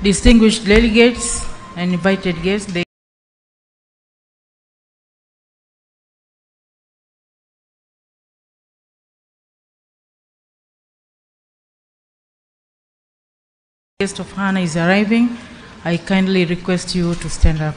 Distinguished delegates and invited guests, guest of honor is arriving. I kindly request you to stand up.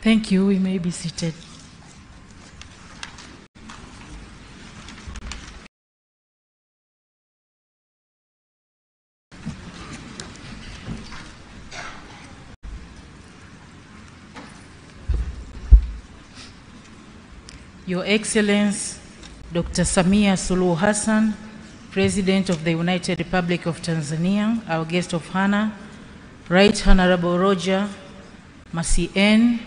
Thank you. We may be seated. Your Excellency, Dr. Samia Suluhu Hassan, President of the United Republic of Tanzania, our guest of honor, Right Honorable Roger Macien,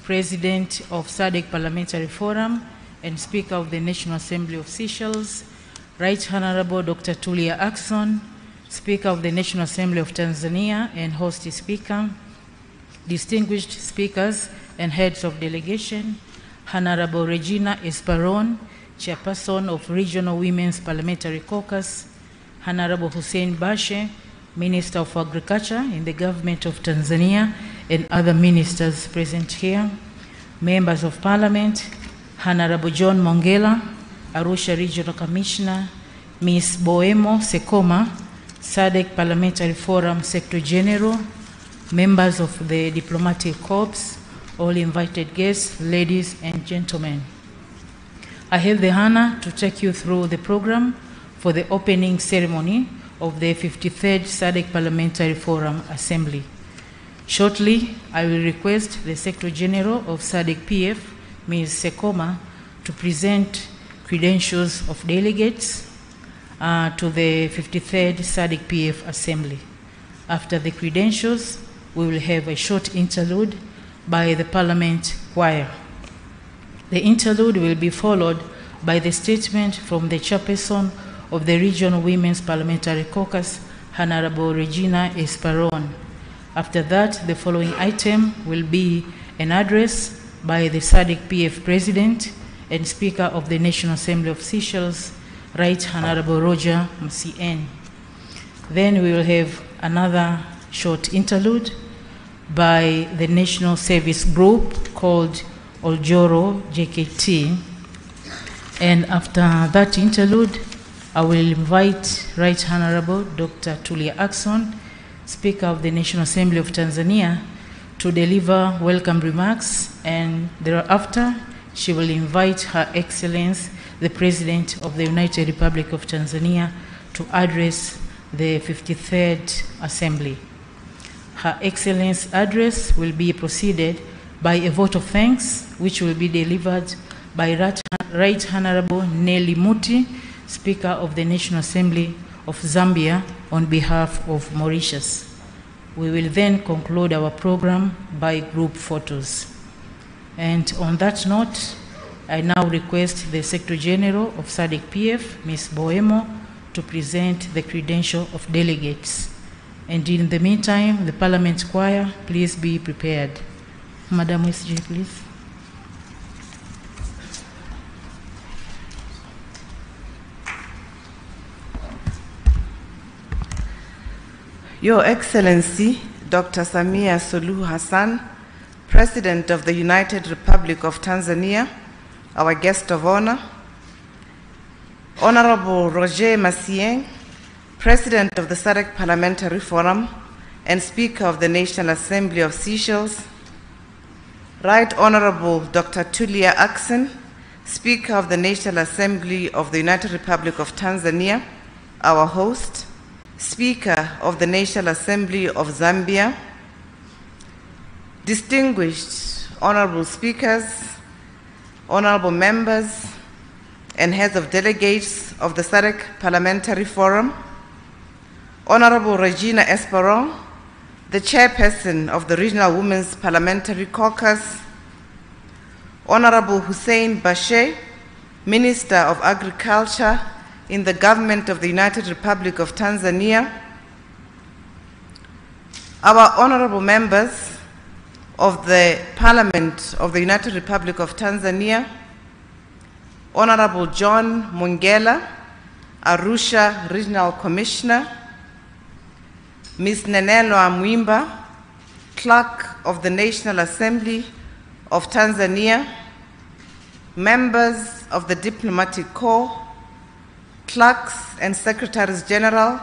President of SADC Parliamentary Forum and Speaker of the National Assembly of Seychelles, Right Honorable Dr. Tulia Ackson, Speaker of the National Assembly of Tanzania and host speaker, distinguished speakers and heads of delegation, Honorable Regina Esperon, Chairperson of Regional Women's Parliamentary Caucus, Honorable Hussein Bashe, Minister of Agriculture in the Government of Tanzania, and other ministers present here, Members of Parliament, Honorable John Mongela, Arusha Regional Commissioner, Ms. Boemo Sekoma, SADC Parliamentary Forum Secretary General, members of the Diplomatic Corps, all invited guests, ladies and gentlemen. I have the honor to take you through the program for the opening ceremony of the 53rd SADC Parliamentary Forum Assembly. Shortly, I will request the Secretary General of SADC PF, Ms. Sekoma, to present credentials of delegates to the 53rd SADC PF Assembly. After the credentials, we will have a short interlude by the Parliament Choir. The interlude will be followed by the statement from the chairperson of the Regional Women's Parliamentary Caucus, Honorable Regina Esperon. After that, the following item will be an address by the SADC PF President and Speaker of the National Assembly of Seychelles, Right Honorable Roger Mcn. Then we will have another short interlude by the National Service Group called Oljoro JKT. And after that interlude, I will invite Right Honorable Dr. Tulia Ackson, Speaker of the National Assembly of Tanzania, to deliver welcome remarks, and thereafter she will invite Her Excellency the President of the United Republic of Tanzania to address the 53rd Assembly. Her Excellency's address will be preceded by a vote of thanks, which will be delivered by Right Honorable Nelly Muti, Speaker of the National Assembly of Zambia, on behalf of Mauritius. We will then conclude our program by group photos. And on that note, I now request the Secretary General of SADC PF, Ms. Boemo, to present the credential of delegates. And in the meantime, the Parliament Choir, please be prepared. Madam SG, please. Your Excellency, Dr. Samia Suluhu Hassan, President of the United Republic of Tanzania, our guest of honor, Honorable Roger Mcn, President of the SADC Parliamentary Forum and Speaker of the National Assembly of Seychelles, Right Honorable Dr. Tulia Ackson, Speaker of the National Assembly of the United Republic of Tanzania, our host, Speaker of the National Assembly of Zambia, distinguished honorable speakers, honorable members, and heads of delegates of the SADC Parliamentary Forum, Honorable Regina Esperon, the chairperson of the Regional Women's Parliamentary Caucus, Honorable Hussein Bashe, Minister of Agriculture in the Government of the United Republic of Tanzania, our honorable members of the Parliament of the United Republic of Tanzania, Honorable John Mungela, Arusha Regional Commissioner, Ms. Nenelo Amwimba, Clerk of the National Assembly of Tanzania, members of the Diplomatic Corps, clerks and secretaries general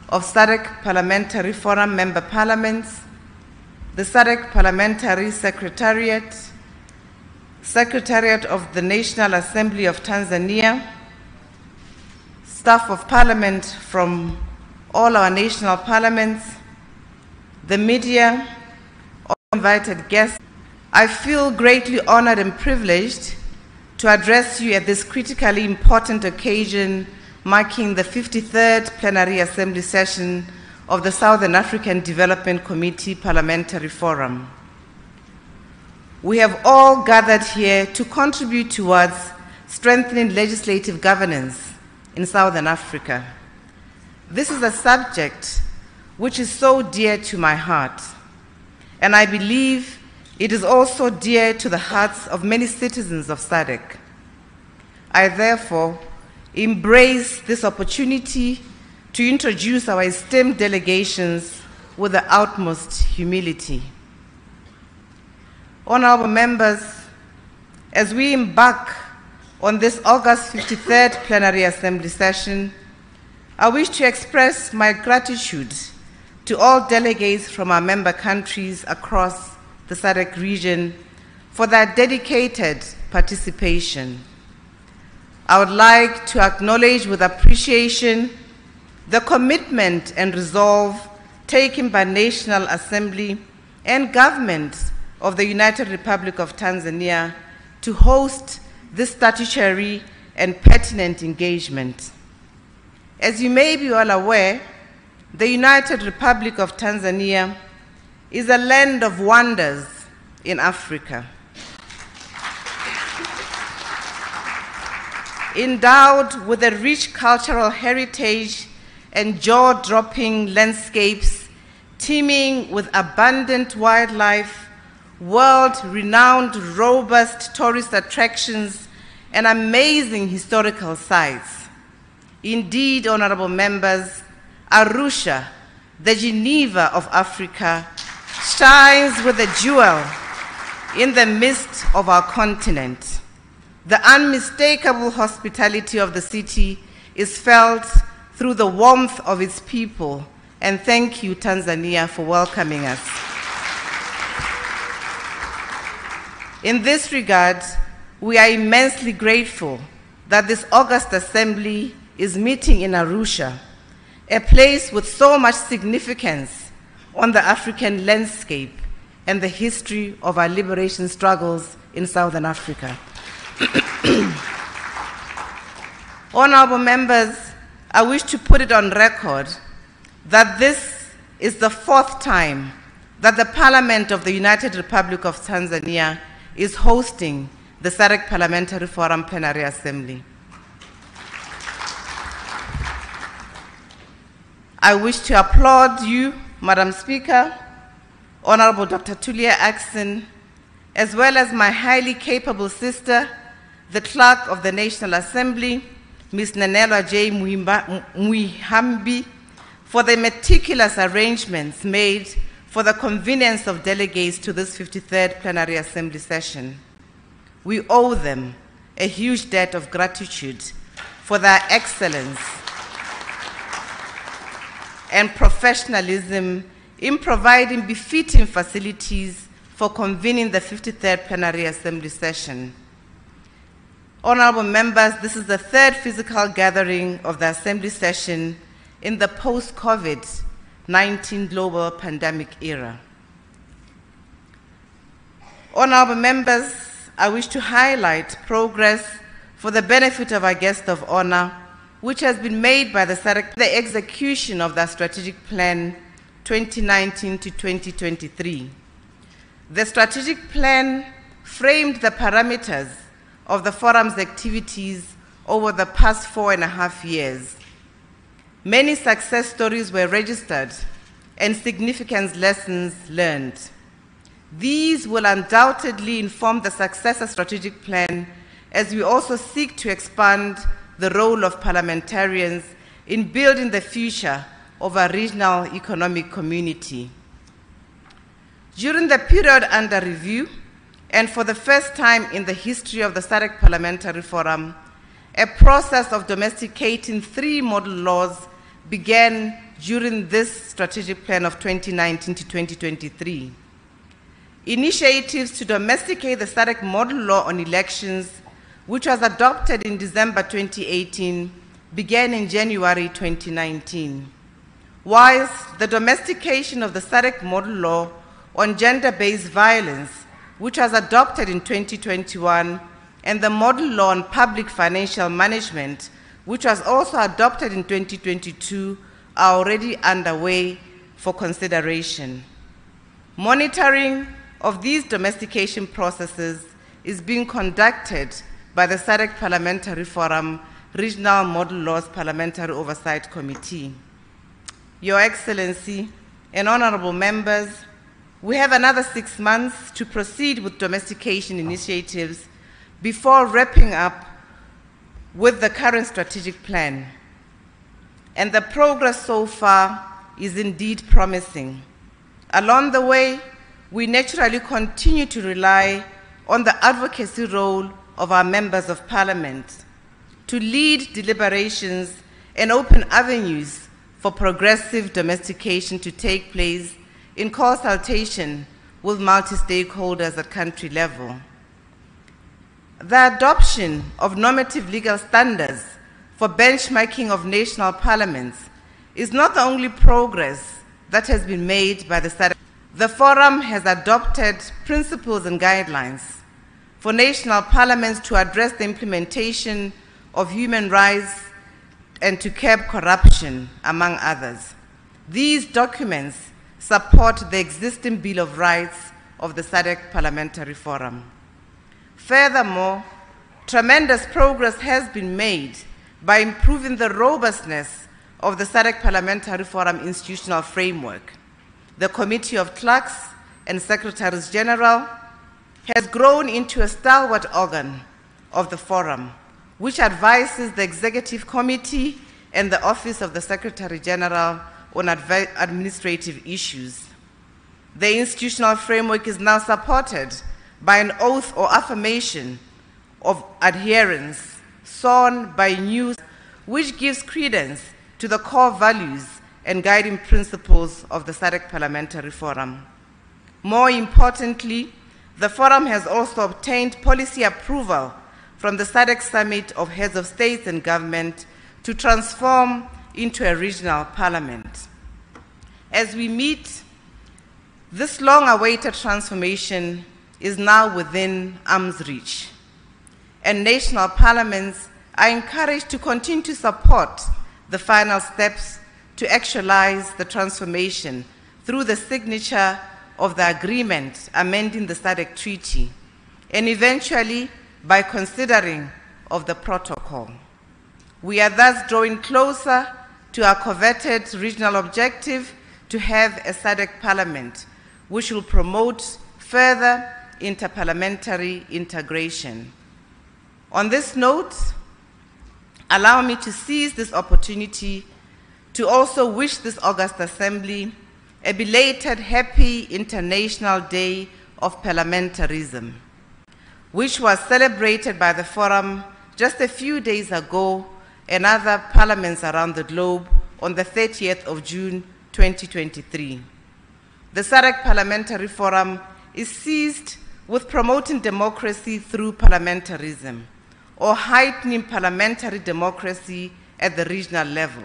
of SADC Parliamentary Forum member parliaments, the SADC Parliamentary Secretariat, Secretariat of the National Assembly of Tanzania, staff of parliament from all our national parliaments, the media, all invited guests. I feel greatly honored and privileged to address you at this critically important occasion marking the 53rd Plenary Assembly Session of the Southern African Development Committee Parliamentary Forum. We have all gathered here to contribute towards strengthening legislative governance in Southern Africa. This is a subject which is so dear to my heart, and I believe it is also dear to the hearts of many citizens of SADC. I therefore embrace this opportunity to introduce our esteemed delegations with the utmost humility. Honorable members, as we embark on this August 53rd Plenary Assembly Session, I wish to express my gratitude to all delegates from our member countries across the SADC region for their dedicated participation. I would like to acknowledge with appreciation the commitment and resolve taken by National Assembly and government of the United Republic of Tanzania to host this statutory and pertinent engagement. As you may be all aware, the United Republic of Tanzania is a land of wonders in Africa. Endowed with a rich cultural heritage and jaw-dropping landscapes, teeming with abundant wildlife, world-renowned robust tourist attractions, and amazing historical sites. Indeed, honorable members, Arusha, the Geneva of Africa, shines with a jewel in the midst of our continent. The unmistakable hospitality of the city is felt through the warmth of its people, and thank you, Tanzania, for welcoming us. In this regard, we are immensely grateful that this August Assembly is meeting in Arusha, a place with so much significance on the African landscape and the history of our liberation struggles in Southern Africa. Honorable members, I wish to put it on record that this is the 4th time that the Parliament of the United Republic of Tanzania is hosting the SADC Parliamentary Forum Plenary Assembly. I wish to applaud you, Madam Speaker, Honorable Dr. Tulia Ackson, as well as my highly capable sister, the Clerk of the National Assembly, Ms. Nanelwa J. Muihambi, for the meticulous arrangements made for the convenience of delegates to this 53rd Plenary Assembly session. We owe them a huge debt of gratitude for their excellence and professionalism in providing befitting facilities for convening the 53rd Plenary Assembly session. Honorable members, this is the 3rd physical gathering of the Assembly session in the post-COVID-19 global pandemic era. Honorable members, I wish to highlight progress for the benefit of our guest of honor, which has been made by the SADC, the execution of the strategic plan 2019 to 2023. The strategic plan framed the parameters of the forum's activities over the past 4.5 years. Many success stories were registered and significant lessons learned. These will undoubtedly inform the successor strategic plan as we also seek to expand the role of parliamentarians in building the future of our regional economic community. During the period under review, and for the first time in the history of the SADC Parliamentary Forum, a process of domesticating 3 model laws began during this strategic plan of 2019 to 2023. Initiatives to domesticate the SADC model law on elections, which was adopted in December 2018, began in January 2019. Whilst the domestication of the SADC model law on gender-based violence, which was adopted in 2021, and the model law on public financial management, which was also adopted in 2022, are already underway for consideration. Monitoring of these domestication processes is being conducted by the SADC Parliamentary Forum Regional Model Laws Parliamentary Oversight Committee. Your Excellency and honorable members, we have another 6 months to proceed with domestication initiatives before wrapping up with the current strategic plan. And the progress so far is indeed promising. Along the way, we naturally continue to rely on the advocacy role of our members of parliament to lead deliberations and open avenues for progressive domestication to take place in consultation with multi-stakeholders at country level. The adoption of normative legal standards for benchmarking of national parliaments is not the only progress that has been made by the SADC. The Forum has adopted principles and guidelines for national parliaments to address the implementation of human rights and to curb corruption, among others. These documents support the existing Bill of Rights of the SADC Parliamentary Forum. Furthermore, tremendous progress has been made by improving the robustness of the SADC Parliamentary Forum institutional framework. The Committee of Clerks and Secretaries General has grown into a stalwart organ of the Forum, which advises the Executive Committee and the Office of the Secretary General on administrative issues. The institutional framework is now supported by an oath or affirmation of adherence sworn by news, which gives credence to the core values and guiding principles of the SADC Parliamentary Forum. More importantly, the Forum has also obtained policy approval from the SADC Summit of Heads of States and Government to transform into a regional parliament. As we meet, this long-awaited transformation is now within arm's reach, and national parliaments are encouraged to continue to support the final steps to actualize the transformation through the signature of the agreement amending the SADC Treaty, and eventually by considering of the protocol. We are thus drawing closer to our coveted regional objective to have a SADC parliament, which will promote further interparliamentary integration. On this note, allow me to seize this opportunity to also wish this August Assembly a belated Happy International Day of Parliamentarism, which was celebrated by the Forum just a few days ago and other parliaments around the globe on the 30th of June 2023. The SADC Parliamentary Forum is seized with promoting democracy through parliamentarism, or heightening parliamentary democracy at the regional level.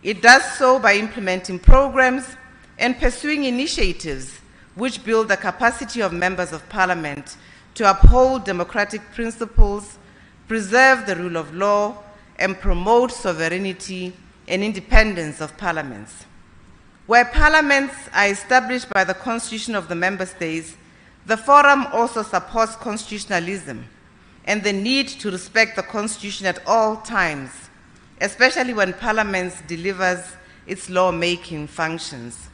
It does so by implementing programs and pursuing initiatives which build the capacity of members of parliament to uphold democratic principles, preserve the rule of law, and promote sovereignty and independence of parliaments. Where parliaments are established by the constitution of the member states, the Forum also supports constitutionalism and the need to respect the constitution at all times, especially when parliament delivers its lawmaking functions.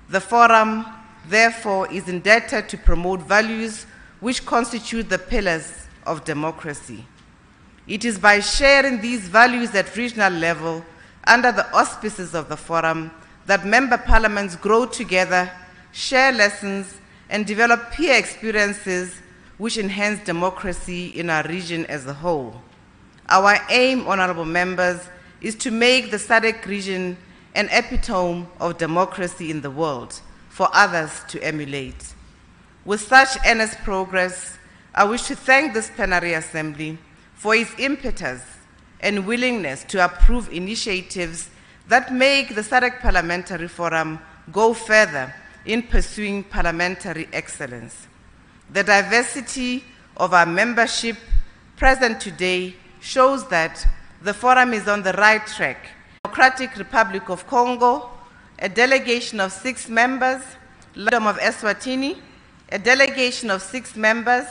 The Forum, therefore, is indebted to promote values which constitute the pillars of democracy. It is by sharing these values at regional level under the auspices of the Forum that member parliaments grow together, share lessons, and develop peer experiences which enhance democracy in our region as a whole. Our aim, honorable members, is to make the SADC region an epitome of democracy in the world for others to emulate. With such earnest progress, I wish to thank this plenary assembly for its impetus and willingness to approve initiatives that make the SADC Parliamentary Forum go further in pursuing parliamentary excellence. The diversity of our membership present today shows that the Forum is on the right track. Democratic Republic of Congo, a delegation of 6 members, Kingdom of Eswatini, a delegation of 6 members,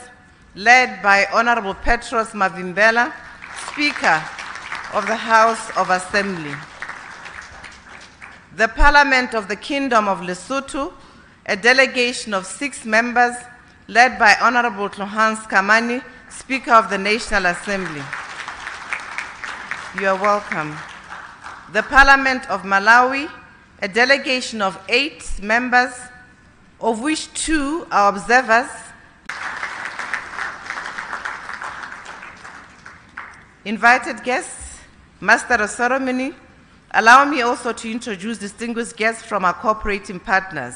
led by Honorable Petros Mavimbela, Speaker of the House of Assembly. The Parliament of the Kingdom of Lesotho, a delegation of 6 members, led by Honorable Tlohans Kamani, Speaker of the National Assembly. You are welcome. The Parliament of Malawi, a delegation of 8 members, of which 2 are observers. Invited guests, Master of Ceremony, allow me also to introduce distinguished guests from our cooperating partners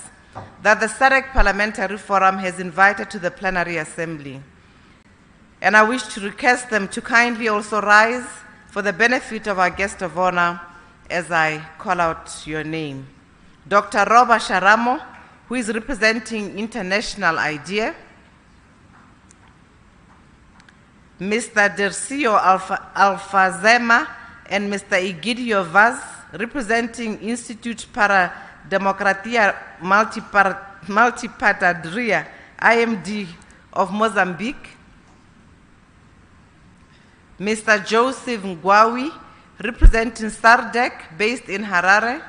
that the SADC Parliamentary Forum has invited to the plenary assembly. And I wish to request them to kindly also rise for the benefit of our guest of honor as I call out your name. Dr. Roba Sharamo, who is representing International IDEA, Mr. Dercio Alfazema and Mr. Egidio Vaz, representing Institute para Democracia Multipartidaria, IMD of Mozambique, Mr. Joseph Ngwawi, representing SADC, based in Harare,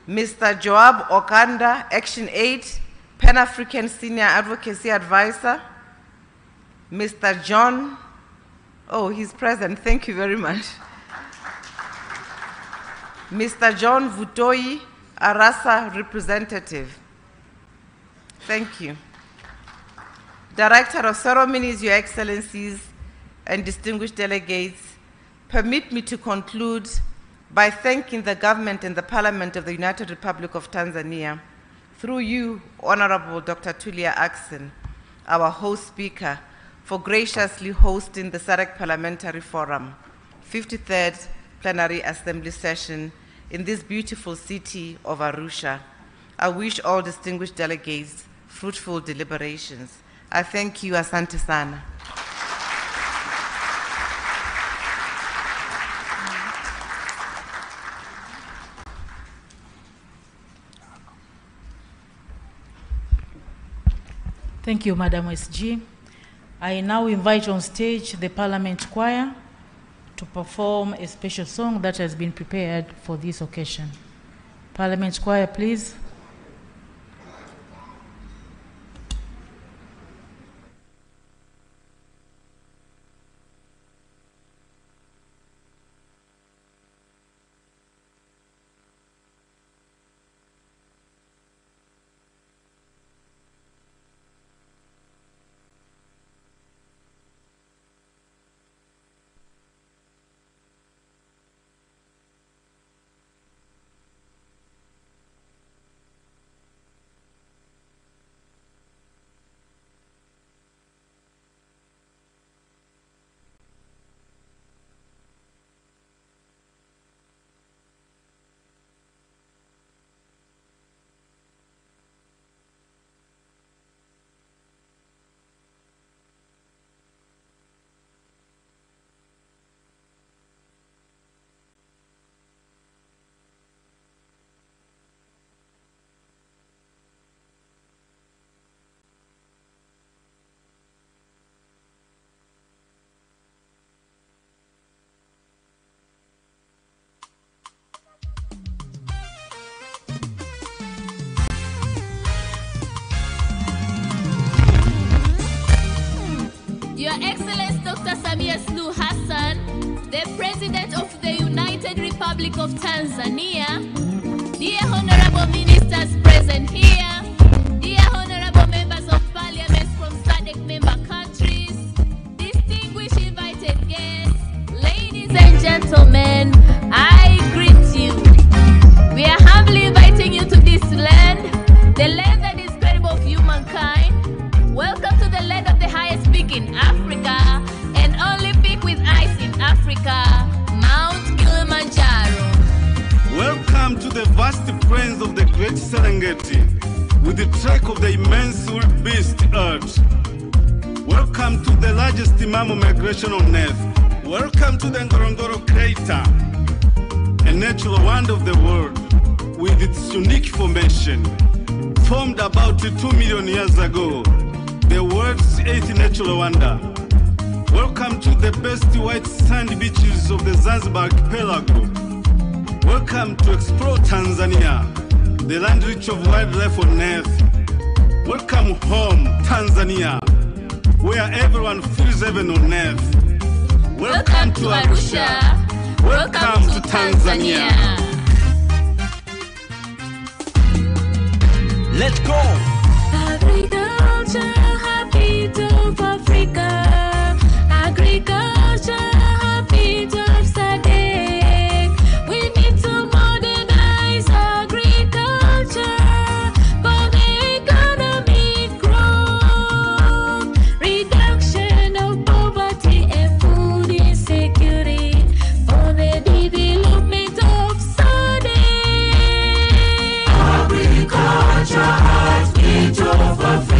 Mr. Joab Okanda, Action Aid, Pan-African Senior Advocacy Advisor, Mr. John, oh, he's present, thank you very much. Mr. John Vutoi, Arasa representative. Thank you. Director of Ceremonies, Your Excellencies, and distinguished delegates, permit me to conclude by thanking the government and the Parliament of the United Republic of Tanzania, through you, Honorable Dr. Tulia Ackson, our host speaker, for graciously hosting the SADC Parliamentary Forum, 53rd Plenary Assembly Session in this beautiful city of Arusha. I wish all distinguished delegates fruitful deliberations. I thank you, asante sana. Thank you, Madam SG. I now invite on stage the Parliament Choir to perform a special song that has been prepared for this occasion. Parliament Choir, please. Your Excellency Dr. Samia Suluhu Hassan, the President of the United Republic of Tanzania, dear Honorable Ministers present here, dear Honorable Members of Parliament from SADC member countries, distinguished invited guests, ladies and gentlemen, I greet you. We are humbly inviting you to this land, the land that is credible of humankind. Welcome to the land of the highest peak in Africa, and only peak with ice in Africa, Mount Kilimanjaro. Welcome to the vast plains of the great Serengeti, with the trek of the immense wildebeest earth. Welcome to the largest mammal migration on earth. Welcome to the Ngorongoro crater, a natural wonder of the world, with its unique formation. Formed about 2 million years ago, the world's 8th natural wonder. Welcome to the best white sand beaches of the Zanzibar archipelago. Welcome to explore Tanzania, the land rich of wildlife on earth. Welcome home, Tanzania, where everyone feels heaven on earth. Welcome to Arusha. Welcome to Tanzania. Let's go! Agriculture, habit of Africa. Agriculture, habit of SADC. We need to modernize agriculture for the economic growth, reduction of poverty and food insecurity, for the development of SADC. Agriculture, heartbeat of Africa.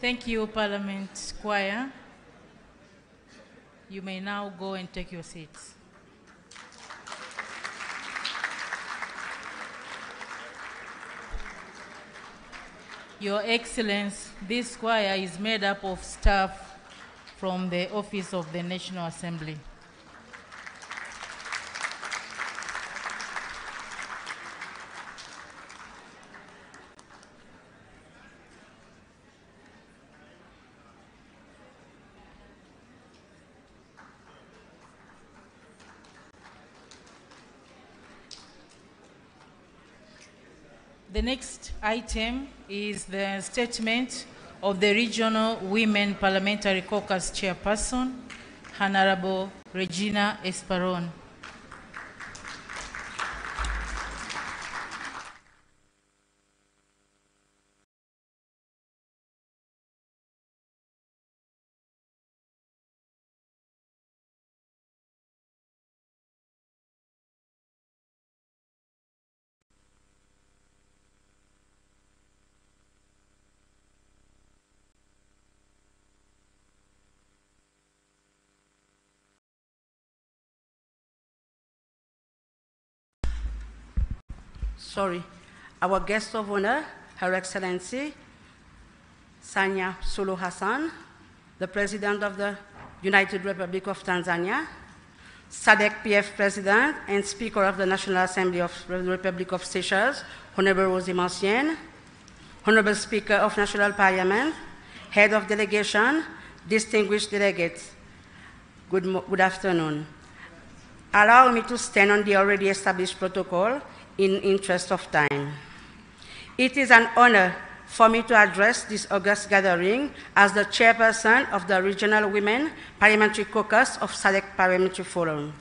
Thank you, Parliament Choir. You may now go and take your seats. Your Excellence, this choir is made up of staff from the Office of the National Assembly. The next item is the statement of the Regional Women Parliamentary Caucus Chairperson, Honorable Regina Esperon. Our guest of honor, Her Excellency Suluhu Hassan, the President of the United Republic of Tanzania, SADC PF President and Speaker of the National Assembly of the Republic of Seychelles, Honorable Rosie Mancienne, Honorable Speaker of National Parliament, Head of Delegation, distinguished delegates, good afternoon. Allow me to stand on the already established protocol in interest of time. It is an honor for me to address this august gathering as the chairperson of the Regional Women Parliamentary Caucus of SADC Parliamentary Forum.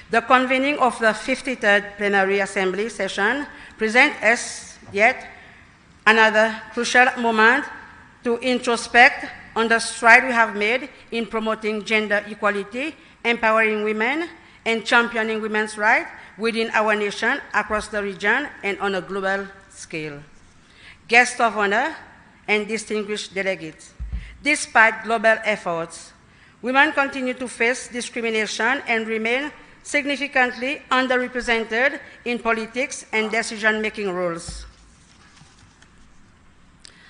The convening of the 53rd Plenary Assembly session presents us yet another crucial moment to introspect on the stride we have made in promoting gender equality, empowering women, and championing women's rights within our nation, across the region, and on a global scale. Guests of honor and distinguished delegates, despite global efforts, women continue to face discrimination and remain significantly underrepresented in politics and decision-making roles.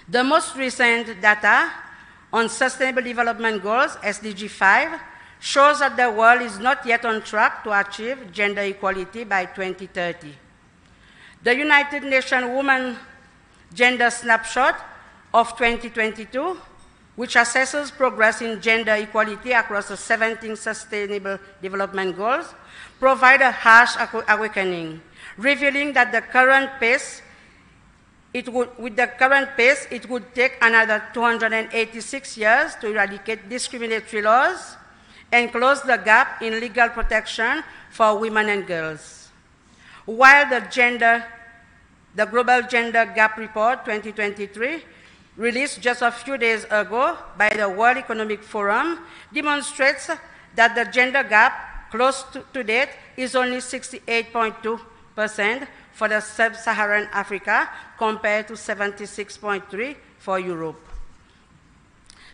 The most recent data on Sustainable Development Goals, SDG 5, shows that the world is not yet on track to achieve gender equality by 2030. The United Nations Women Gender Snapshot of 2022, which assesses progress in gender equality across the 17 Sustainable Development Goals, provide a harsh awakening, revealing that with the current pace, it would take another 286 years to eradicate discriminatory laws and close the gap in legal protection for women and girls. While the Global Gender Gap Report 2023, released just a few days ago by the World Economic Forum, demonstrates that the gender gap close to date is only 68.2% for the sub-Saharan Africa compared to 76.3% for Europe.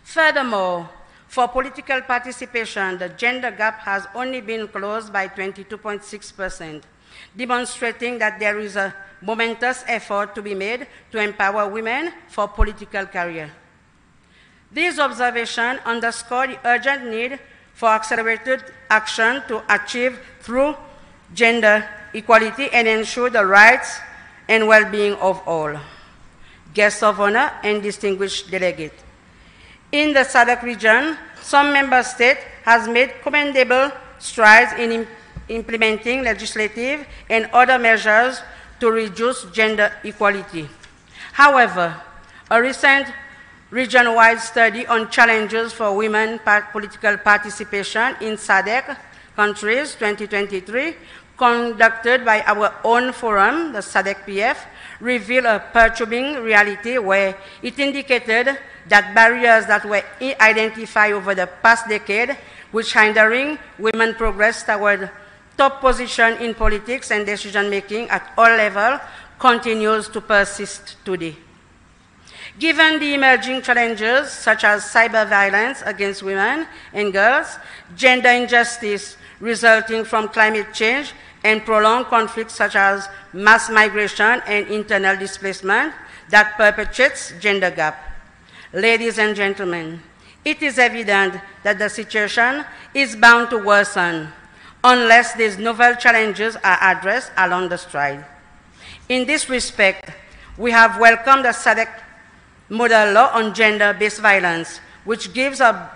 Furthermore, for political participation, the gender gap has only been closed by 22.6%, demonstrating that there is a momentous effort to be made to empower women for political career. These observations underscore the urgent need for accelerated action to achieve true gender equality and ensure the rights and well-being of all. Guests of honor and distinguished delegates. In the SADC region, some member states have made commendable strides in implementing legislative and other measures to reduce gender equality. However, a recent region-wide study on challenges for women political participation in SADC countries 2023, conducted by our own forum, the SADC PF, revealed a perturbing reality where it indicated that barriers that were identified over the past decade, which hindering women's progress toward top position in politics and decision-making at all levels, continues to persist today. Given the emerging challenges such as cyber violence against women and girls, gender injustice resulting from climate change, and prolonged conflicts such as mass migration and internal displacement that perpetuates gender gap. Ladies and gentlemen, it is evident that the situation is bound to worsen unless these novel challenges are addressed along the stride. In this respect, we have welcomed the SADC model law on gender-based violence, which gives a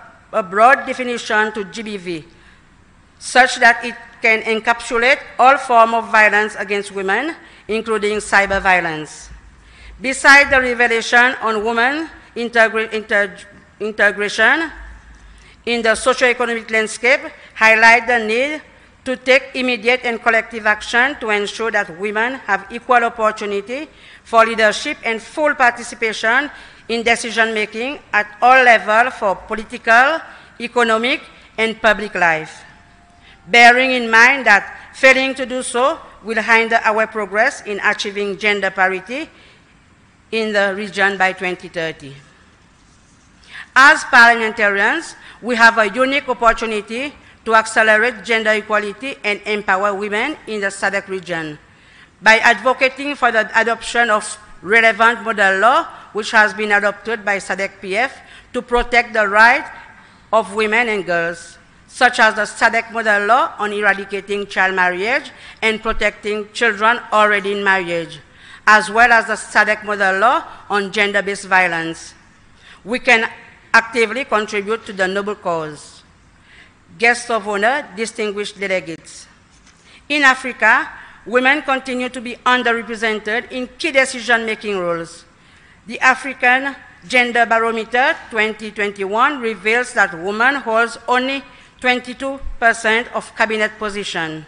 broad definition to GBV, such that it can encapsulate all forms of violence against women, including cyber violence. Besides the revelation on women integration in the socio-economic landscape, highlight the need to take immediate and collective action to ensure that women have equal opportunity for leadership and full participation in decision-making at all levels for political, economic, and public life. Bearing in mind that failing to do so will hinder our progress in achieving gender parity in the region by 2030. As parliamentarians, we have a unique opportunity to accelerate gender equality and empower women in the SADC region by advocating for the adoption of relevant model law, which has been adopted by SADC-PF to protect the rights of women and girls, such as the SADC model law on eradicating child marriage and protecting children already in marriage, as well as the SADC model law on gender-based violence. We can actively contribute to the noble cause. Guests of honor, distinguished delegates. In Africa, women continue to be underrepresented in key decision-making roles. The African Gender Barometer 2021 reveals that women hold only 22% of cabinet positions,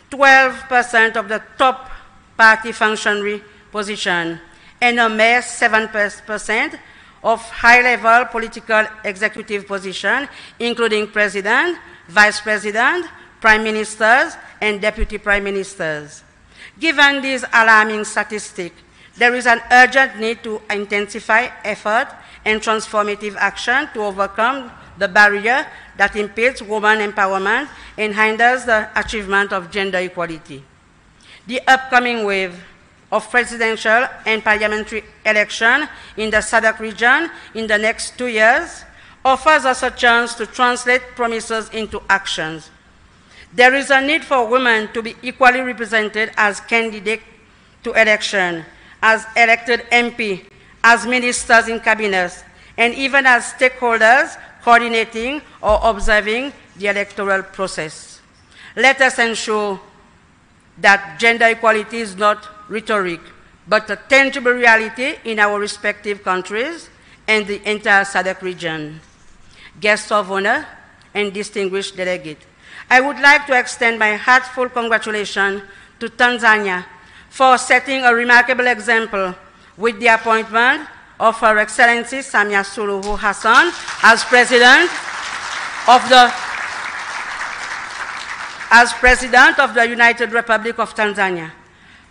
12% of the top party functionary position, and a mere 7% of high-level political executive positions, including president, vice president, prime ministers, and deputy prime ministers. Given these alarming statistics, there is an urgent need to intensify effort and transformative action to overcome the barrier that impedes women empowerment and hinders the achievement of gender equality. The upcoming wave of presidential and parliamentary election in the SADC region in the next 2 years offers us a chance to translate promises into actions. There is a need for women to be equally represented as candidates to election, as elected MP, as ministers in cabinets, and even as stakeholders coordinating or observing the electoral process. Let us ensure that gender equality is not rhetoric, but a tangible reality in our respective countries and the entire SADC region. Guests of honor and distinguished delegates, I would like to extend my heartfelt congratulations to Tanzania for setting a remarkable example with the appointment of Her Excellency Samia Suluhu Hassan as President of the United Republic of Tanzania.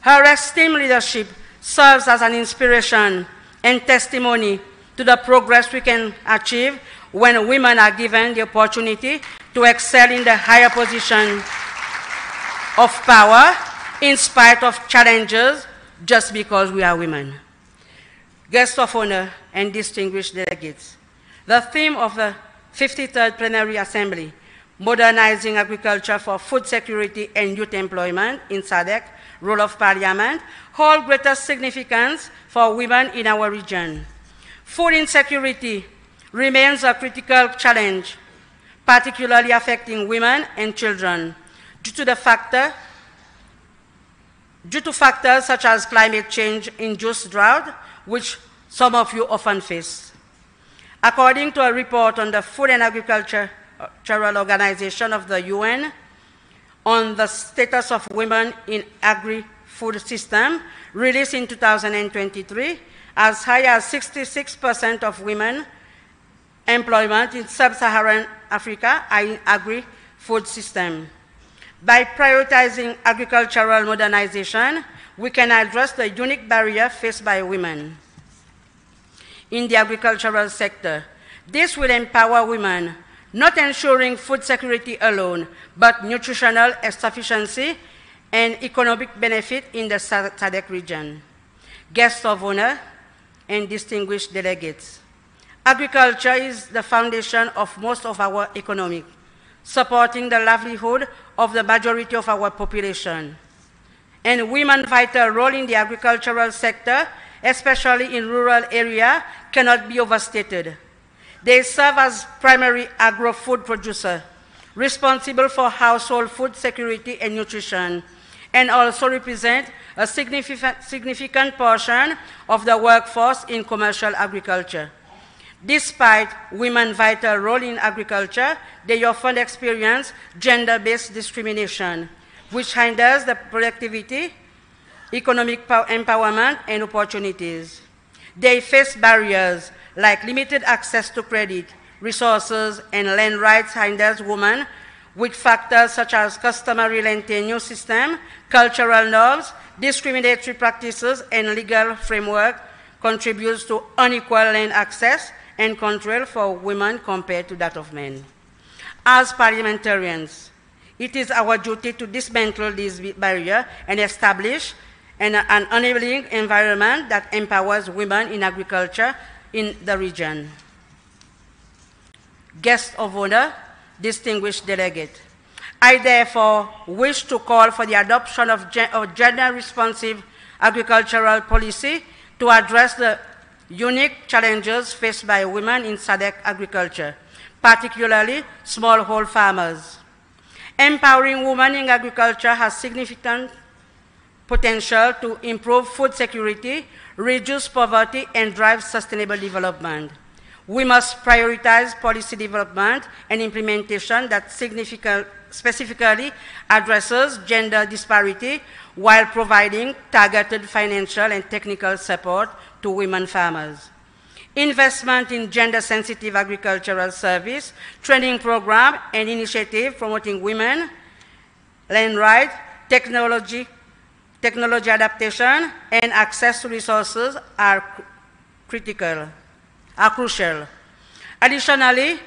Her esteemed leadership serves as an inspiration and testimony to the progress we can achieve when women are given the opportunity to excel in the higher position of power in spite of challenges just because we are women. Guests of honor and distinguished delegates, the theme of the 53rd Plenary Assembly, Modernizing Agriculture for Food Security and Youth Employment in SADC, Role of Parliament, hold greater significance for women in our region. Food insecurity remains a critical challenge, particularly affecting women and children, due to factors such as climate change-induced drought, which some of you often face. According to a report on the Food and Agricultural Organization of the UN on the status of women in agri-food system, released in 2023, as high as 66% of women employment in sub-Saharan Africa are in agri-food system. By prioritizing agricultural modernization, we can address the unique barrier faced by women. in the agricultural sector. This will empower women, not ensuring food security alone, but nutritional sufficiency and economic benefit in the SADC region. Guests of honor and distinguished delegates. Agriculture is the foundation of most of our economy, supporting the livelihood of the majority of our population. And women's vital role in the agricultural sector, especially in rural areas, cannot be overstated. They serve as primary agro-food producer, responsible for household food security and nutrition, and also represent a significant portion of the workforce in commercial agriculture. Despite women's vital role in agriculture, they often experience gender-based discrimination, which hinders the productivity, economic empowerment, and opportunities. They face barriers like limited access to credit, resources, and land rights hinders women with factors such as customary land tenure system, cultural norms, discriminatory practices, and legal framework contributes to unequal land access and control for women compared to that of men. As parliamentarians, it is our duty to dismantle this barrier and establish an enabling environment that empowers women in agriculture in the region. Guests of honor, distinguished delegate, I therefore wish to call for the adoption of gender-responsive agricultural policy to address the unique challenges faced by women in SADC agriculture, particularly smallholder farmers. Empowering women in agriculture has significant potential to improve food security, reduce poverty, and drive sustainable development. We must prioritize policy development and implementation that specifically addresses gender disparity while providing targeted financial and technical support to women farmers. Investment in gender-sensitive agricultural service, training program, and initiative promoting women, land rights, technology adaptation, and access to resources are crucial. Additionally,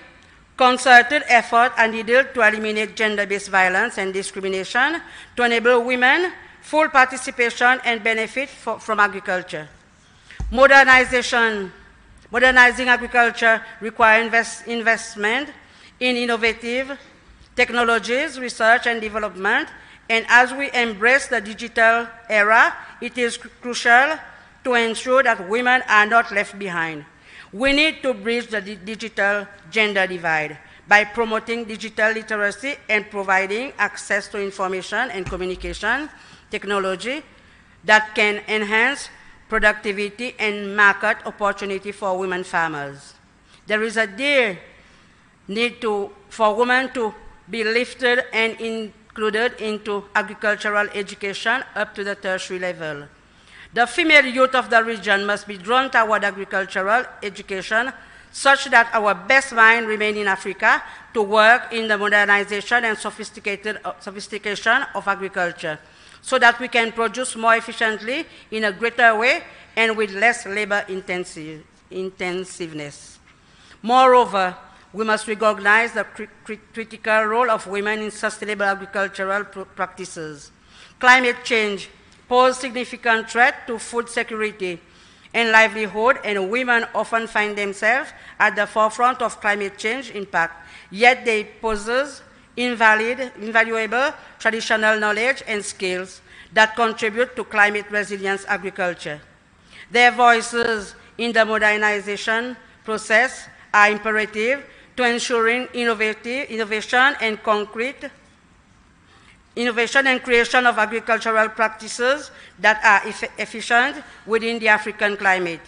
concerted efforts are needed to eliminate gender-based violence and discrimination to enable women full participation and benefit from agriculture. Modernizing agriculture requires investment in innovative technologies, research and development, and as we embrace the digital era, it is crucial to ensure that women are not left behind. We need to bridge the digital gender divide by promoting digital literacy and providing access to information and communication technology that can enhance productivity and market opportunity for women farmers. There is a need for women to be lifted and included into agricultural education up to the tertiary level. The female youth of the region must be drawn toward agricultural education such that our best minds remain in Africa to work in the modernization and sophistication of agriculture so that we can produce more efficiently in a greater way and with less labor intensiveness. Moreover, we must recognize the critical role of women in sustainable agricultural practices. Climate change poses significant threat to food security and livelihood, and women often find themselves at the forefront of climate change impact, yet they possess invaluable traditional knowledge and skills that contribute to climate resilience agriculture. Their voices in the modernization process are imperative to ensuring innovation and creation of agricultural practices that are efficient within the African climate.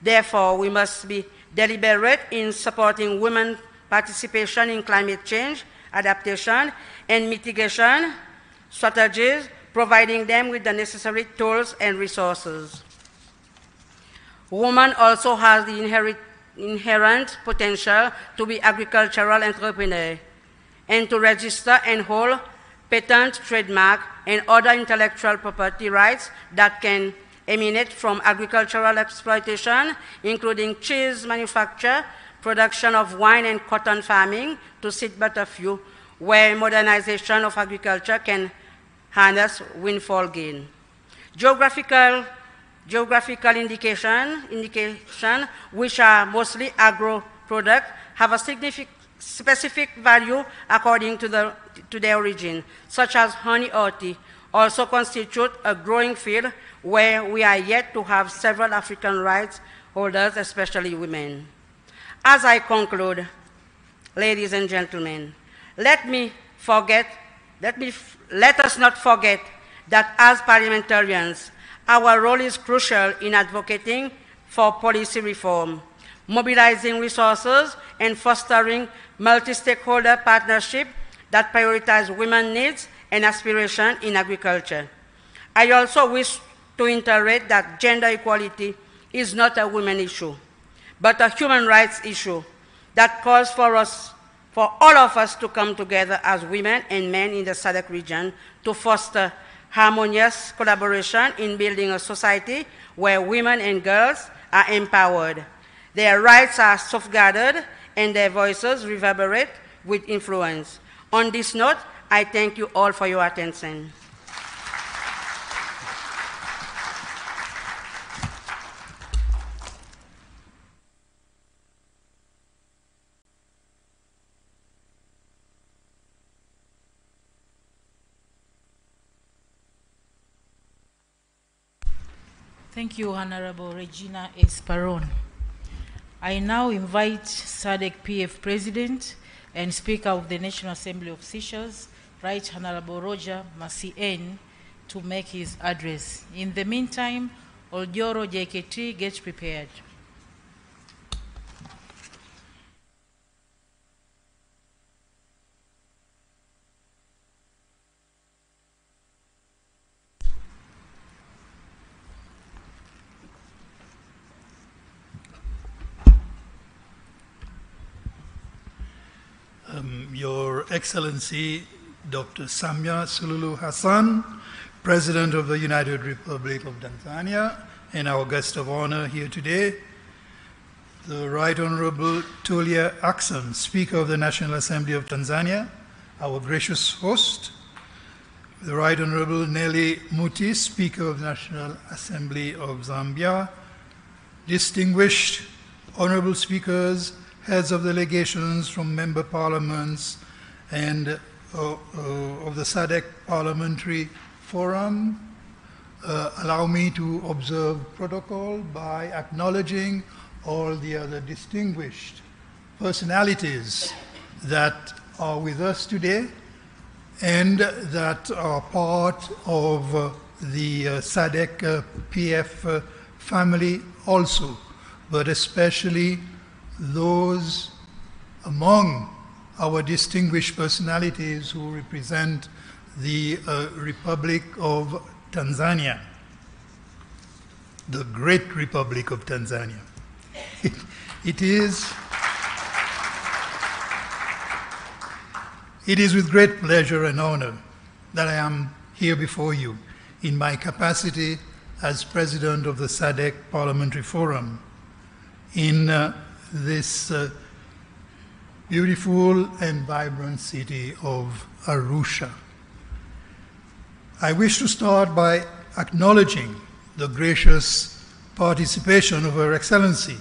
Therefore, we must be deliberate in supporting women's participation in climate change, adaptation, and mitigation strategies, providing them with the necessary tools and resources. Women also have the inherent potential to be agricultural entrepreneurs and to register and hold patent, trademark, and other intellectual property rights that can emanate from agricultural exploitation, including cheese manufacture, production of wine and cotton farming, to cite but a few, where modernization of agriculture can harness windfall gain. Geographical indication, which are mostly agro products, have a specific value according to their origin, such as honey or tea, also constitute a growing field where we are yet to have several African rights holders, especially women. As I conclude, ladies and gentlemen, let us not forget that as parliamentarians, our role is crucial in advocating for policy reform, mobilizing resources, and fostering multi-stakeholder partnership that prioritize women's needs and aspiration in agriculture. I also wish to reiterate that gender equality is not a women issue, but a human rights issue that calls for all of us to come together as women and men in the SADC region to foster harmonious collaboration in building a society where women and girls are empowered, their rights are safeguarded, and their voices reverberate with influence. On this note, I thank you all for your attention. Thank you, Honorable Regina Esparon. I now invite SADC PF President and Speaker of the National Assembly of Seychelles, Right Honorable Roger Masien, to make his address. In the meantime, Oljoro JKT, get prepared. Your Excellency, Dr. Samia Suluhu Hassan, President of the United Republic of Tanzania, and our guest of honor here today, the Right Honorable Tulia Ackson, Speaker of the National Assembly of Tanzania, our gracious host, the Right Honorable Nelly Muti, Speaker of the National Assembly of Zambia, distinguished honorable speakers, heads of delegations from member parliaments and of the SADC Parliamentary Forum. Allow me to observe protocol by acknowledging all the other distinguished personalities that are with us today and that are part of the SADC PF family also, but especially those among our distinguished personalities who represent the Republic of Tanzania, the great Republic of Tanzania. It is with great pleasure and honor that I am here before you in my capacity as President of the SADC Parliamentary Forum in this beautiful and vibrant city of Arusha. I wish to start by acknowledging the gracious participation of Her Excellency,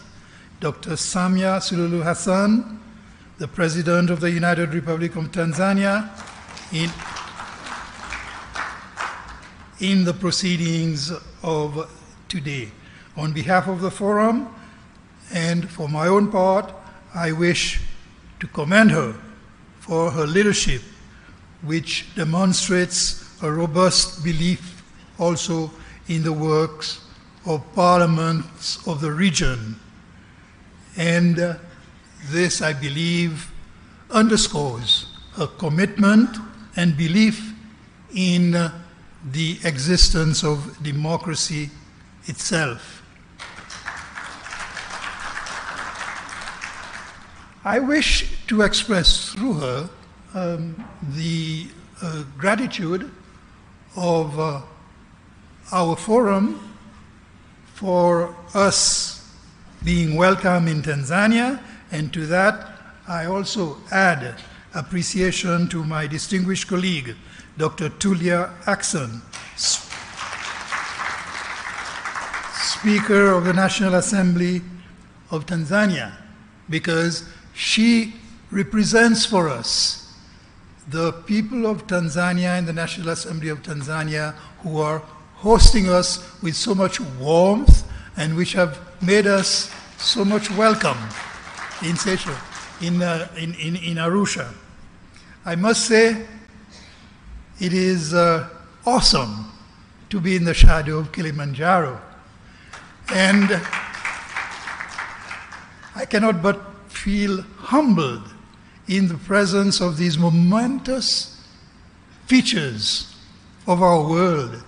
Dr. Samia Suluhu Hassan, the President of the United Republic of Tanzania, in the proceedings of today. On behalf of the Forum, and for my own part, I wish to commend her for her leadership, which demonstrates a robust belief also in the works of parliaments of the region. And this, I believe, underscores her commitment and belief in the existence of democracy itself. I wish to express through her the gratitude of our forum for us being welcome in Tanzania, and to that I also add appreciation to my distinguished colleague, Dr. Hassan, Speaker of the National Assembly of Tanzania, because she represents for us the people of Tanzania and the National Assembly of Tanzania who are hosting us with so much warmth and which have made us so much welcome in Arusha. I must say it is awesome to be in the shadow of Kilimanjaro. And I cannot but feel humbled in the presence of these momentous features of our world,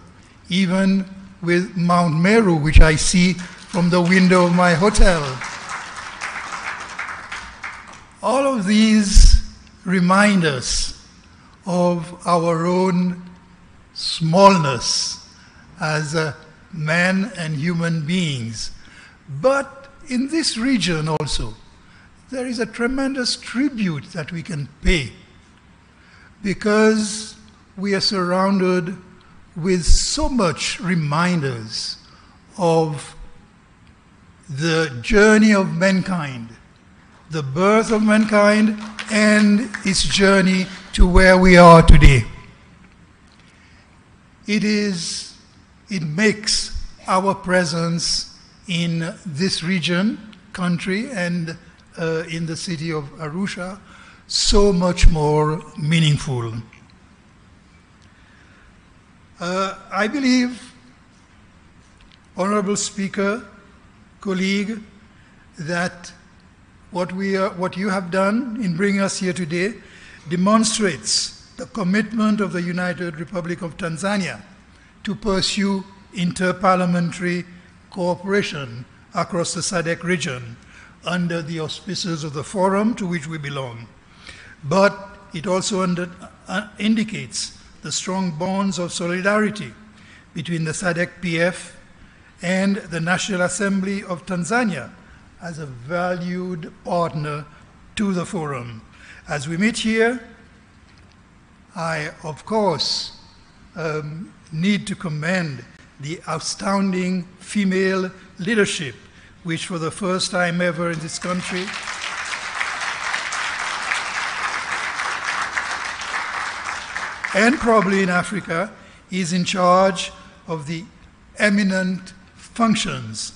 even with Mount Meru, which I see from the window of my hotel. All of these remind us of our own smallness as men and human beings. But in this region also, there is a tremendous tribute that we can pay, because we are surrounded with so much reminders of the journey of mankind, the birth of mankind, and its journey to where we are today. It makes our presence in this region, country, and in the city of Arusha so much more meaningful. I believe, Honorable Speaker, colleague, that what you have done in bringing us here today demonstrates the commitment of the United Republic of Tanzania to pursue interparliamentary cooperation across the SADC region under the auspices of the forum to which we belong. But it also indicates the strong bonds of solidarity between the SADC PF and the National Assembly of Tanzania as a valued partner to the forum. As we meet here, I, of course, need to commend the outstanding female leadership, which for the first time ever in this country and probably in Africa is in charge of the eminent functions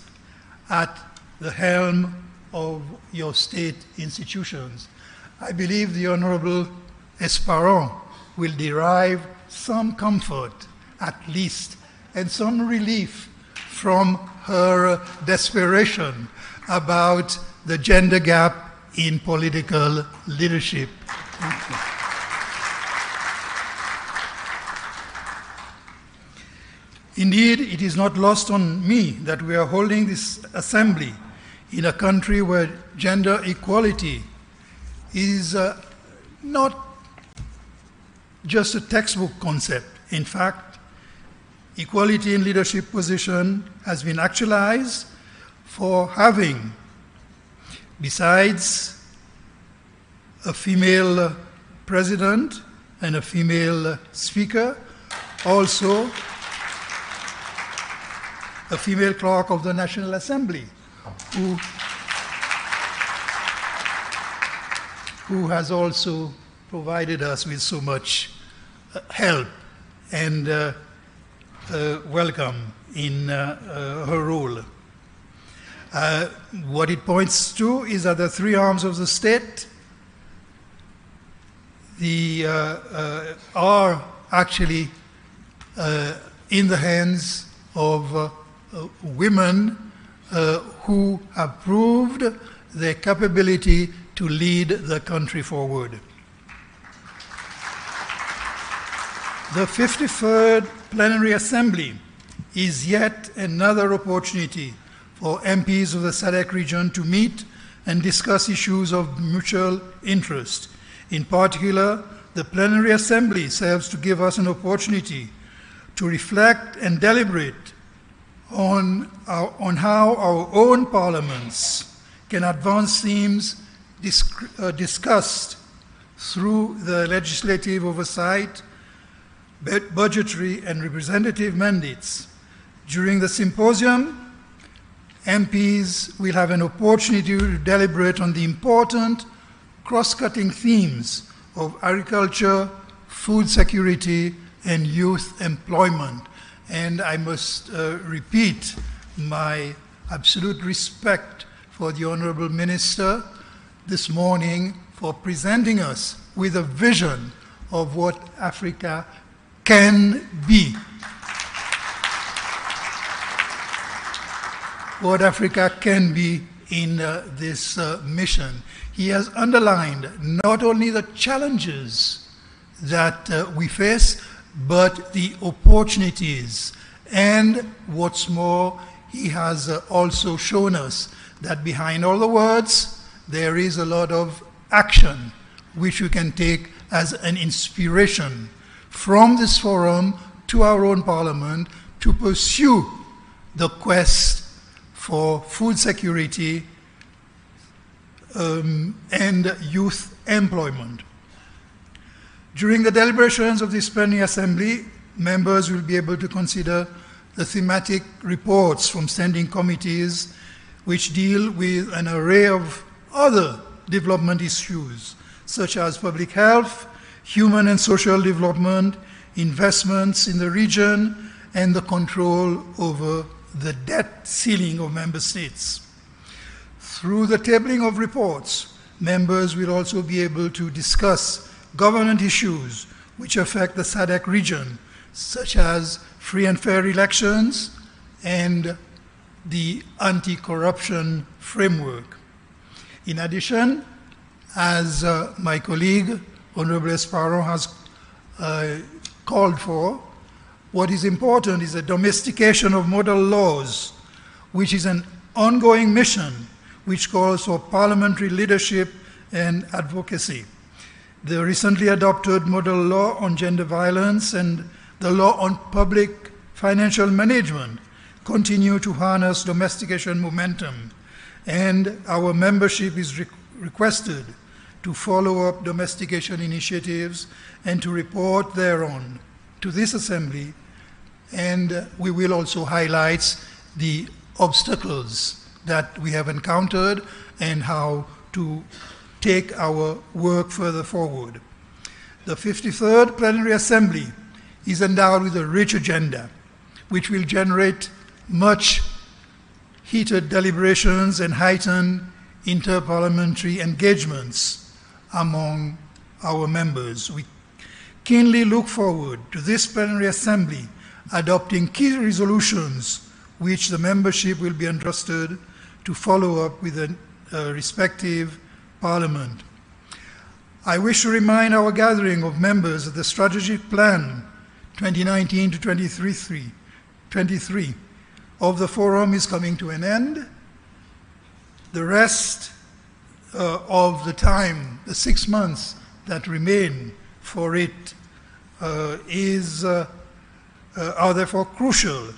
at the helm of your state institutions. I believe the Honorable Esperon will derive some comfort, at least, and some relief from her desperation about the gender gap in political leadership. Thank you. Indeed, it is not lost on me that we are holding this assembly in a country where gender equality is not just a textbook concept. In fact, equality in leadership position has been actualized for having, besides a female president and a female speaker, also a female clerk of the National Assembly, who has also provided us with so much help and welcome in her role. What it points to is that the three arms of the state are actually in the hands of women who have proved their capability to lead the country forward. The 53rd Plenary Assembly is yet another opportunity for MPs of the SADC region to meet and discuss issues of mutual interest. In particular, the Plenary Assembly serves to give us an opportunity to reflect and deliberate on how our own parliaments can advance themes discussed through the legislative oversight, budgetary and representative mandates. During the symposium, MPs will have an opportunity to deliberate on the important cross-cutting themes of agriculture, food security, and youth employment. And I must repeat my absolute respect for the Honorable Minister this morning for presenting us with a vision of what Africa can be. What Africa can be in this mission. He has underlined not only the challenges that we face, but the opportunities. And what's more, he has also shown us that behind all the words, there is a lot of action which we can take as an inspiration from this forum to our own parliament to pursue the quest for food security and youth employment. During the deliberations of this plenary assembly, members will be able to consider the thematic reports from standing committees which deal with an array of other development issues, such as public health, human and social development, investments in the region, and the control over the debt ceiling of member states. Through the tabling of reports, members will also be able to discuss government issues which affect the SADC region, such as free and fair elections and the anti-corruption framework. In addition, as my colleague, Honorable Esparon, has called for, what is important is the domestication of model laws, which is an ongoing mission which calls for parliamentary leadership and advocacy. The recently adopted model law on gender violence and the law on public financial management continue to harness domestication momentum, and our membership is requested to follow up domestication initiatives and to report thereon to this assembly, and we will also highlight the obstacles that we have encountered and how to take our work further forward. The 53rd Plenary Assembly is endowed with a rich agenda, which will generate much heated deliberations and heightened interparliamentary engagements among our members. We keenly look forward to this Plenary Assembly adopting key resolutions which the membership will be entrusted to follow up with a respective parliament. I wish to remind our gathering of members that the strategic plan 2019 to 23 of the forum is coming to an end. The rest of the time, the 6 months that remain for it, are therefore crucial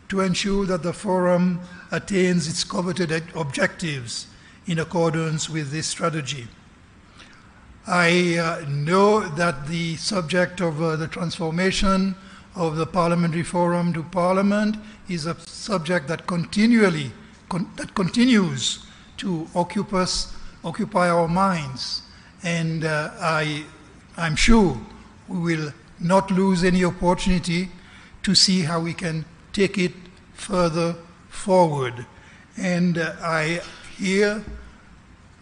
to ensure that the forum attains its coveted objectives in accordance with this strategy. I know that the subject of the transformation of the Parliamentary Forum to Parliament is a subject that continues to occupy our minds, and I'm sure we will not lose any opportunity to see how we can take it further forward. And I here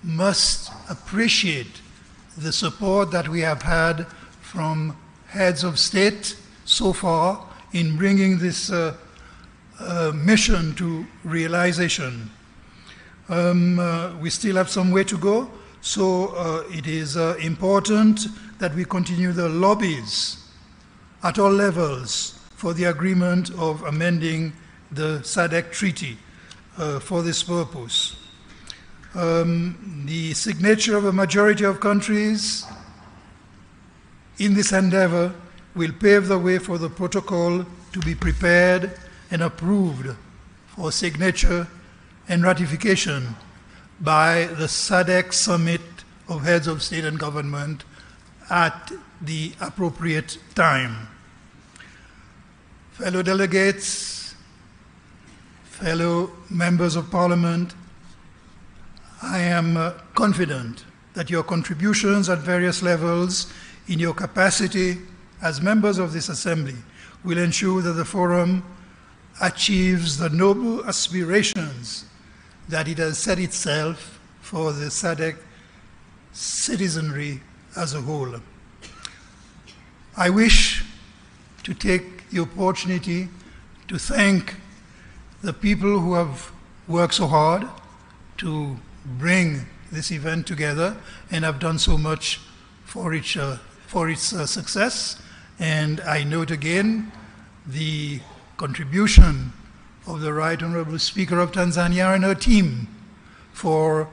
must appreciate the support that we have had from heads of state so far in bringing this mission to realization. We still have some way to go, so it is important that we continue the lobbies at all levels for the agreement of amending the SADC treaty for this purpose. The signature of a majority of countries in this endeavor will pave the way for the protocol to be prepared and approved for signature and ratification by the SADC Summit of Heads of State and Government at the appropriate time. Fellow delegates, fellow members of Parliament, I am confident that your contributions at various levels in your capacity as members of this Assembly will ensure that the Forum achieves the noble aspirations that it has set itself for the SADC citizenry as a whole. I wish to take the opportunity to thank the people who have worked so hard to bring this event together and have done so much for its success. And I note again the contribution of the Right Honorable Speaker of Tanzania and her team for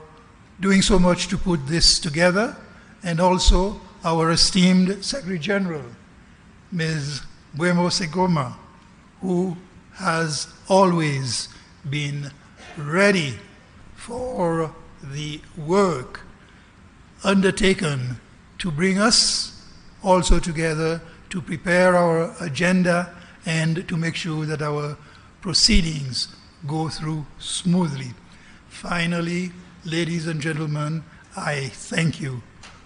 doing so much to put this together, and also our esteemed Secretary General, Ms. Buemo Segoma, who has always been ready for the work undertaken to bring us also together to prepare our agenda and to make sure that our proceedings go through smoothly. Finally, ladies and gentlemen, I thank you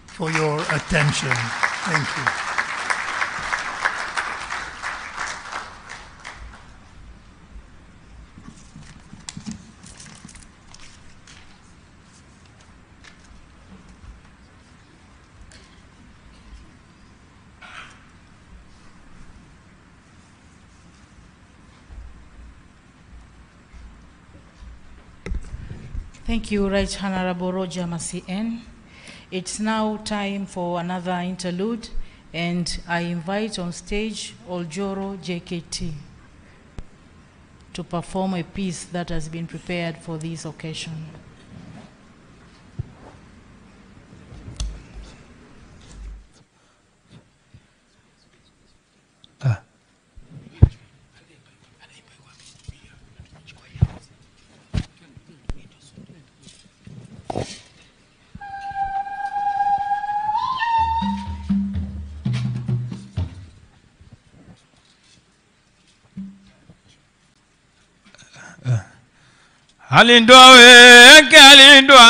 for your attention. Thank you. Thank you, Right Honorable Roger Macien. It's now time for another interlude, and I invite on stage Oljoro JKT to perform a piece that has been prepared for this occasion. Halindwa we, halindwa.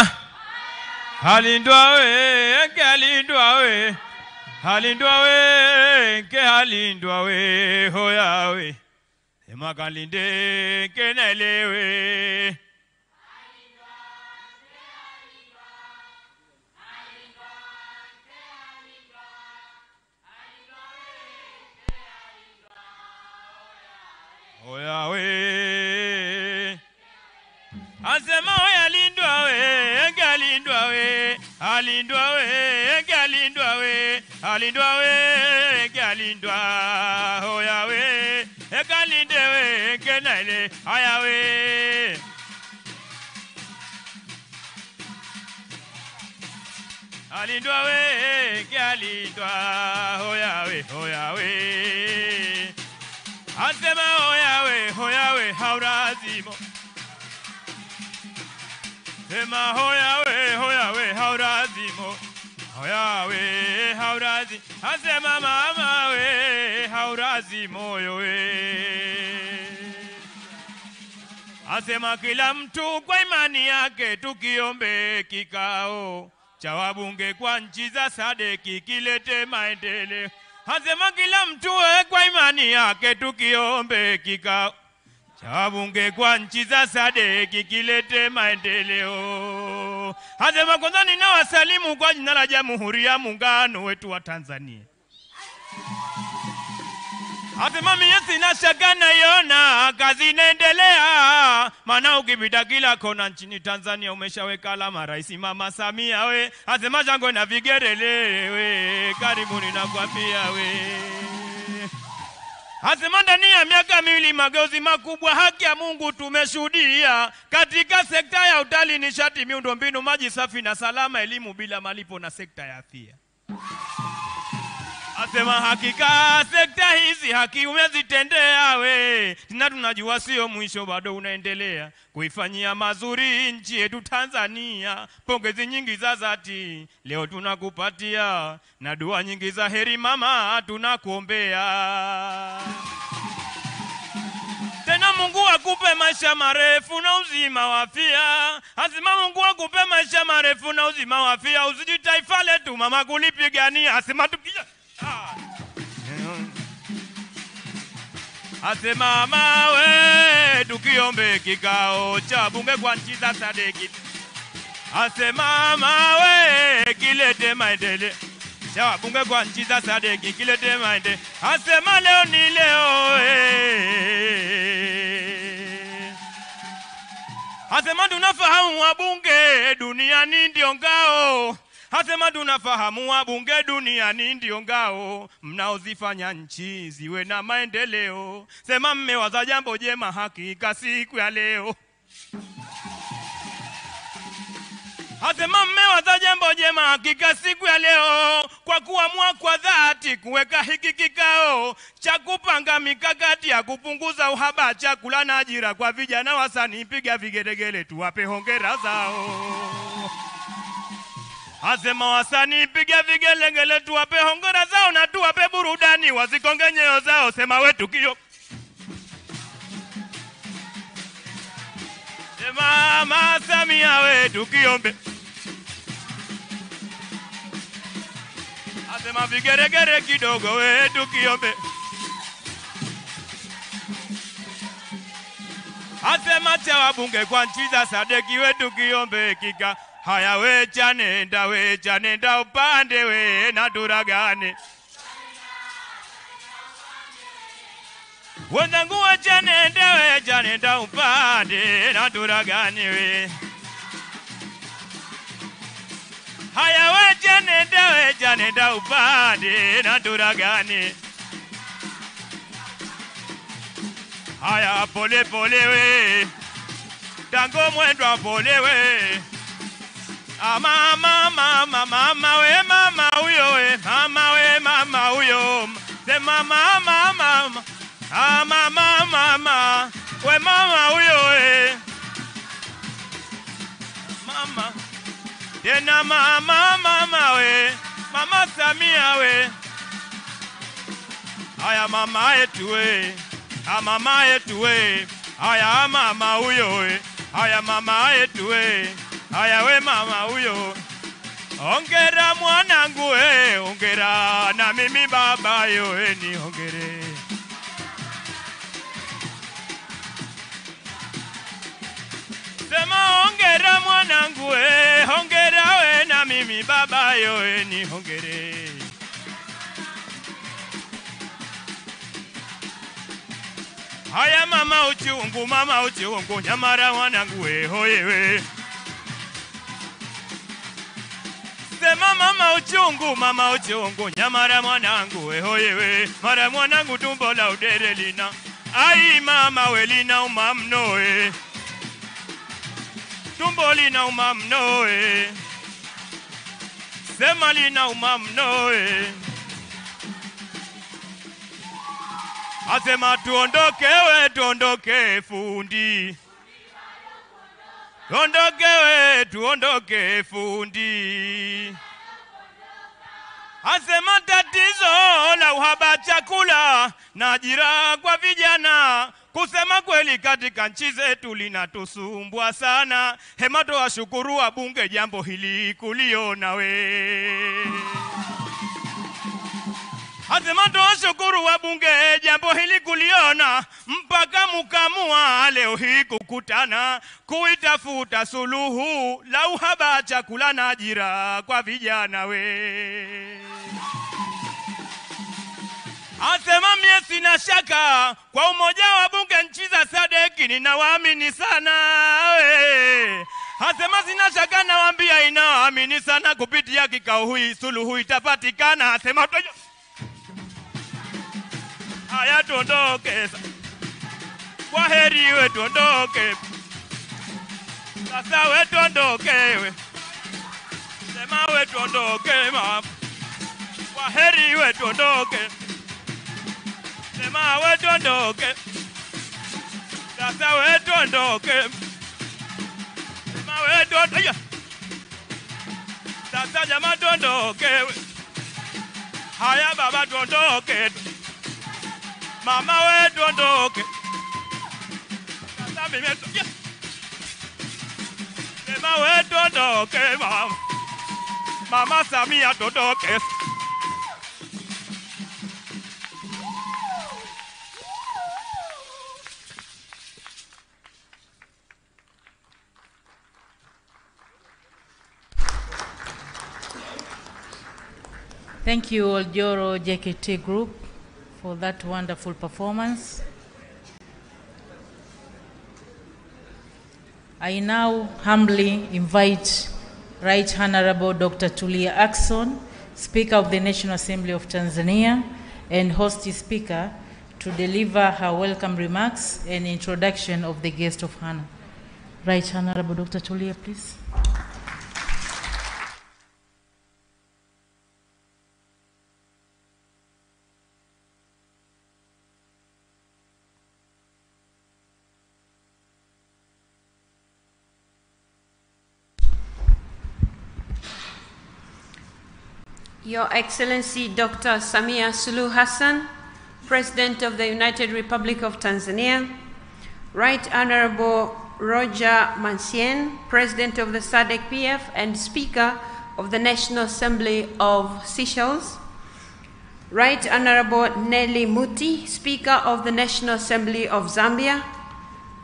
Halindwa we, halindwa we. Halindwa we, halindwa we, hoya we. Emakalinde kenele we. Hoya we. Asema hoya lindwa we, galindwa we. Halindwa we, galindwa we. Halindwa we, galindwa. Hoya we. Galinde we, kenele. Aya we. Halindwa we, galindwa. Hoya we, hoya we. Asema hoya we, haurazimo. Ema hoya we, haurazimo. Hoya we, haurazi. Asema mama we, haurazimo yo we. Asema kila mtu kwa imani yake tukiombe kikao cha wabunge kwa nchi za SADC kilete maendeleo. Asema kila mtu kwa imani yake tukiombe kikao cha wabunge kwa nchi za SADC kilete maendeleo. Asema kwanza ninawasalimu kwa jina la Jamhuri ya Muungano wetu wa Tanzania. Asema mimi sina shaka naiona kazi inaendelea, maana ukipita kila kona nchini Tanzania umeshaweka alama Rais Mama Samia we. Asema jango na vigerele we, karibuni nakwambia we. Asema ndani ya miaka miwili mageuzi makubwa haki ya Mungu tumeshuhudia katika sekta ya utalii, nishati, miundombinu, maji safi na salama, elimu bila malipo na sekta ya afya. Asema hakika sekta hizi haki umezitendea we. Tena tunajua sio mwisho, bado unaendelea kuifanyia mazuri nchi yetu Tanzania. Pongezi nyingi za dhati leo tunakupatia, na dua nyingi za heri mama tunakuombea. Tena Mungu akupe maisha marefu na uzima wa afya. Asema Mungu akupe maisha marefu na uzima wa afya. Uzidi taifa letu mama kulipigania. Asema tukija asema mama we tukiombe kikao cha bunge kwa nchi za SADC. Asema mama we kilete maendeleo cha bunge kwa nchi za SADC, kilete maendeleo. Asema leo ni leo Asema tunafahamu wabunge duniani ndio ngao. Asema tunafahamu wabunge duniani ndio ngao, mnaozifanya nchi ziwe na maendeleo. Sema mmewaza jambo jema hakika siku ya leo. Asema mmewaza jambo jema hakika siku ya leo, kwa kuamua kwa dhati kuweka hiki kikao cha kupanga mikakati ya kupunguza uhaba chakula na ajira kwa vijana wasanii. Piga vigelegele tuwape hongera zao. Asema wasanii piga vigelegele tuwape hongera zao, na tuwape burudani wasikonge nyoyo zao. Sema wetu kio sema mama Samia wetu kiombe. Asema vigeregere kidogo wetu kiombe. Asema cha wabunge kwa nchi za SADC wetu kiombe kika. Haya wecha nenda upande we na turagane. Wenzangu wecha nenda upande na turagane we. Haya wecha nenda upande na turagane. Haya pole pole we, tango mwendo pole we. Mama we mama uyo we, mama we mama uyo. Se mama we mama uyo we. Mama tena mama we, mama Samia we. Haya mama yetu we, mama yetu we. Haya mama uyo we, haya mama yetu we. Haya we mama uyo. Hongera mwanangu we, hongera na mimi baba yo we ni hongere. Sema hongera mwanangu we, hongera we na mimi baba yo we ni hongere. Haya mama uchungu nyamara mwanangu we hoye we. Sema mama uchungu nyamara mwanangu we hoye we. Mara mwanangu tumbo la udere lina. Ai mama we lina umamno we. Tumbo lina umamno we. Sema lina umamno we. Asema tuondoke we, tuondoke fundi. Tuondoke we, tuondoke fundi. Asema tatizo la uhaba chakula na ajira kwa vijana, kusema kweli katika nchi zetu linatusumbua sana. Hemato washukuru wabunge jambo hili kuliona we. Asema tuwashukuru wabunge jambo hili kuliona, mpaka mukamua leo hii kukutana kuitafuta suluhu la uhaba chakula na ajira kwa vijana we. Asema mie sina shaka kwa umoja wa bunge nchi za SADC ninawaamini sana we. Asema sina shaka nawaambia inawaamini sana, kupitia kikao hii suluhu itapatikana. Asema haya tuondoke, kwa heri we tuondoke. Sasa we tuondoke we, sema we tuondoke mama. Kwa Waheri wetu ondoke. Sema wetu ondoke. Sasa wetu ondoke. Sema wetu ondoke. Sasa jamaa tuondoke. Haya baba tuondoke. Mama wetu ondoke. Sasa mimi sema wetu ondoke mama. Mama Samia tuondoke. Thank you, Oljoro JKT Group, for that wonderful performance. I now humbly invite Right Honorable Dr. Tulia Ackson, Speaker of the National Assembly of Tanzania, and host speaker to deliver her welcome remarks and introduction of the guest of honor. Right Honorable Dr. Tulia, please. Your Excellency Dr. Samia Suluhu Hassan, President of the United Republic of Tanzania, Right Honorable Roger Mancien, President of the SADC PF and Speaker of the National Assembly of Seychelles, Right Honorable Nelly Muti, Speaker of the National Assembly of Zambia,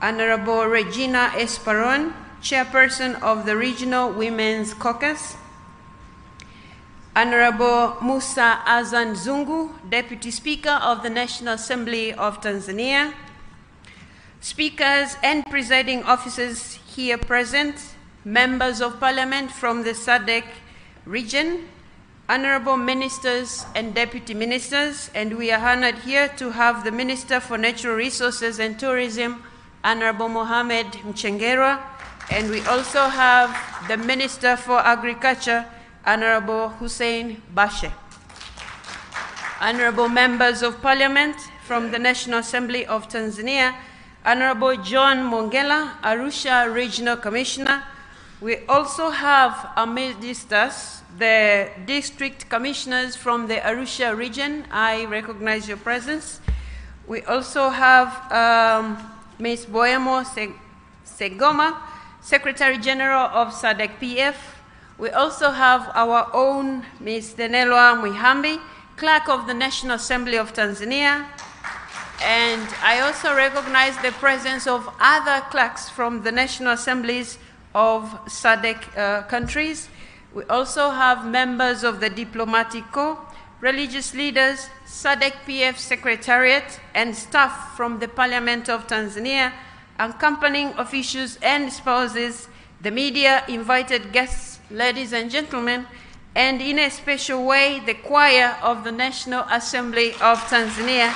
Honorable Regina Esperon, Chairperson of the Regional Women's Caucus, Honorable Musa Azan Zungu, Deputy Speaker of the National Assembly of Tanzania, speakers and presiding officers here present, members of parliament from the SADC region, honorable ministers and deputy ministers, and we are honored here to have the Minister for Natural Resources and Tourism, Honorable Mohamed Mchengerwa, and we also have the Minister for Agriculture, Honorable Hussein Bashe. Honorable members of parliament from the National Assembly of Tanzania, Honorable John Mongela, Arusha Regional Commissioner. We also have amidst us the district commissioners from the Arusha region. I recognize your presence. We also have Ms. Boemo Segoma, Secretary General of SADC PF. We also have our own Ms. Denelwa Mwihambi, Clerk of the National Assembly of Tanzania. And I also recognize the presence of other clerks from the National Assemblies of SADC countries. We also have members of the Diplomatic Corps, religious leaders, SADC PF Secretariat, and staff from the Parliament of Tanzania, accompanying officials and spouses, the media, invited guests, ladies and gentlemen, and in a special way, the choir of the National Assembly of Tanzania.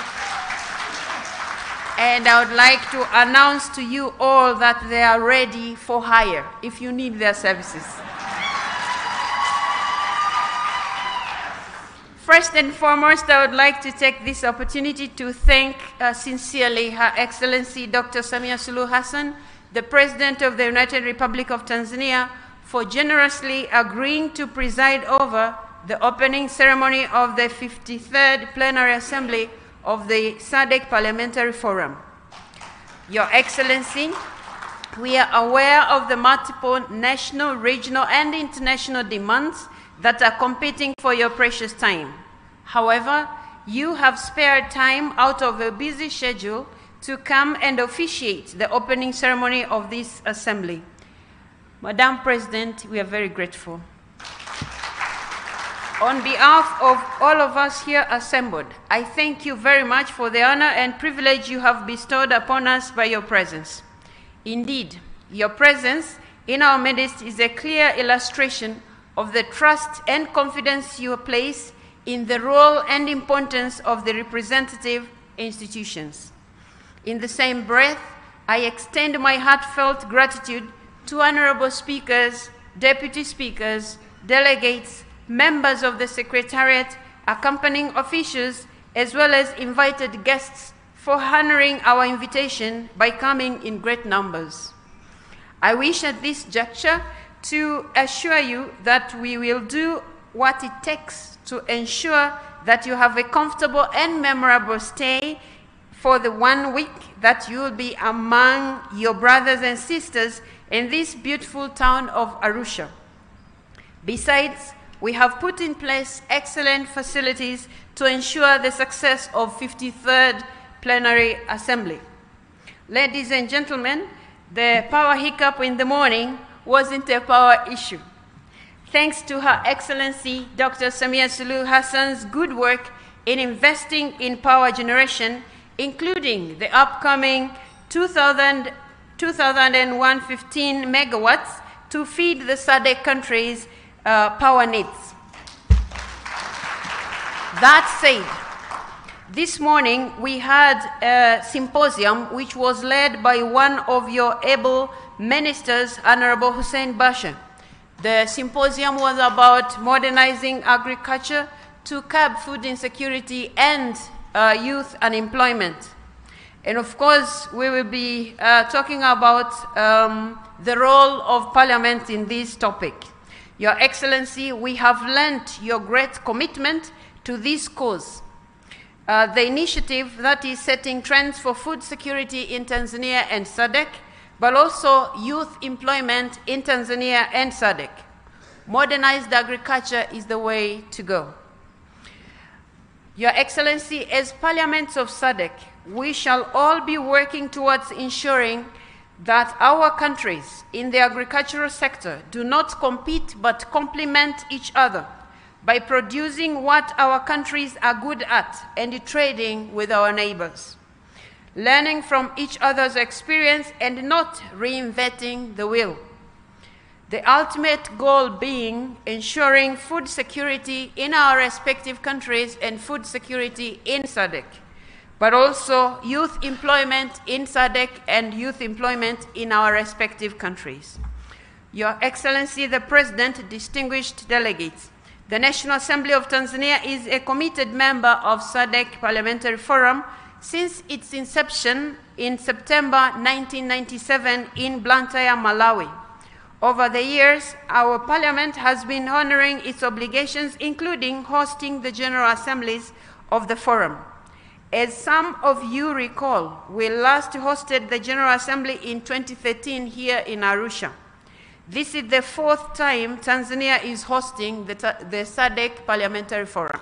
And I would like to announce to you all that they are ready for hire if you need their services. First and foremost, I would like to take this opportunity to thank sincerely Her Excellency Dr. Samia Suluhu Hassan, the President of the United Republic of Tanzania, for generously agreeing to preside over the opening ceremony of the 53rd Plenary Assembly of the SADC Parliamentary Forum. Your Excellency, we are aware of the multiple national, regional, and international demands that are competing for your precious time. However, you have spared time out of a busy schedule to come and officiate the opening ceremony of this assembly. Madam President, we are very grateful. On behalf of all of us here assembled, I thank you very much for the honor and privilege you have bestowed upon us by your presence. Indeed, your presence in our midst is a clear illustration of the trust and confidence you place in the role and importance of the representative institutions. In the same breath, I extend my heartfelt gratitude to honorable speakers, deputy speakers, delegates, members of the Secretariat, accompanying officials, as well as invited guests for honoring our invitation by coming in great numbers. I wish at this juncture to assure you that we will do what it takes to ensure that you have a comfortable and memorable stay for the 1 week that you will be among your brothers and sisters in this beautiful town of Arusha. Besides, we have put in place excellent facilities to ensure the success of 53rd Plenary Assembly. Ladies and gentlemen, the power hiccup in the morning wasn't a power issue. Thanks to Her Excellency Dr. Samia Suluhu Hassan's good work in investing in power generation, including the upcoming 2,115 megawatts to feed the SADC countries' power needs. That said, this morning we had a symposium which was led by one of your able ministers, Honorable Hussein Basha. The symposium was about modernizing agriculture to curb food insecurity and youth unemployment. And of course, we will be talking about the role of Parliament in this topic. Your Excellency, we have lent your great commitment to this cause. The initiative that is setting trends for food security in Tanzania and SADC, but also youth employment in Tanzania and SADC. Modernized agriculture is the way to go. Your Excellency, as parliaments of SADC, we shall all be working towards ensuring that our countries in the agricultural sector do not compete but complement each other by producing what our countries are good at and trading with our neighbors, learning from each other's experience and not reinventing the wheel. The ultimate goal being ensuring food security in our respective countries and food security in SADC, but also youth employment in SADC and youth employment in our respective countries. Your Excellency, the President, distinguished delegates, the National Assembly of Tanzania is a committed member of SADC Parliamentary Forum since its inception in September 1997 in Blantyre, Malawi. Over the years, our Parliament has been honoring its obligations, including hosting the General Assemblies of the Forum. As some of you recall, we last hosted the General Assembly in 2013 here in Arusha. This is the 4th time Tanzania is hosting the SADC Parliamentary Forum.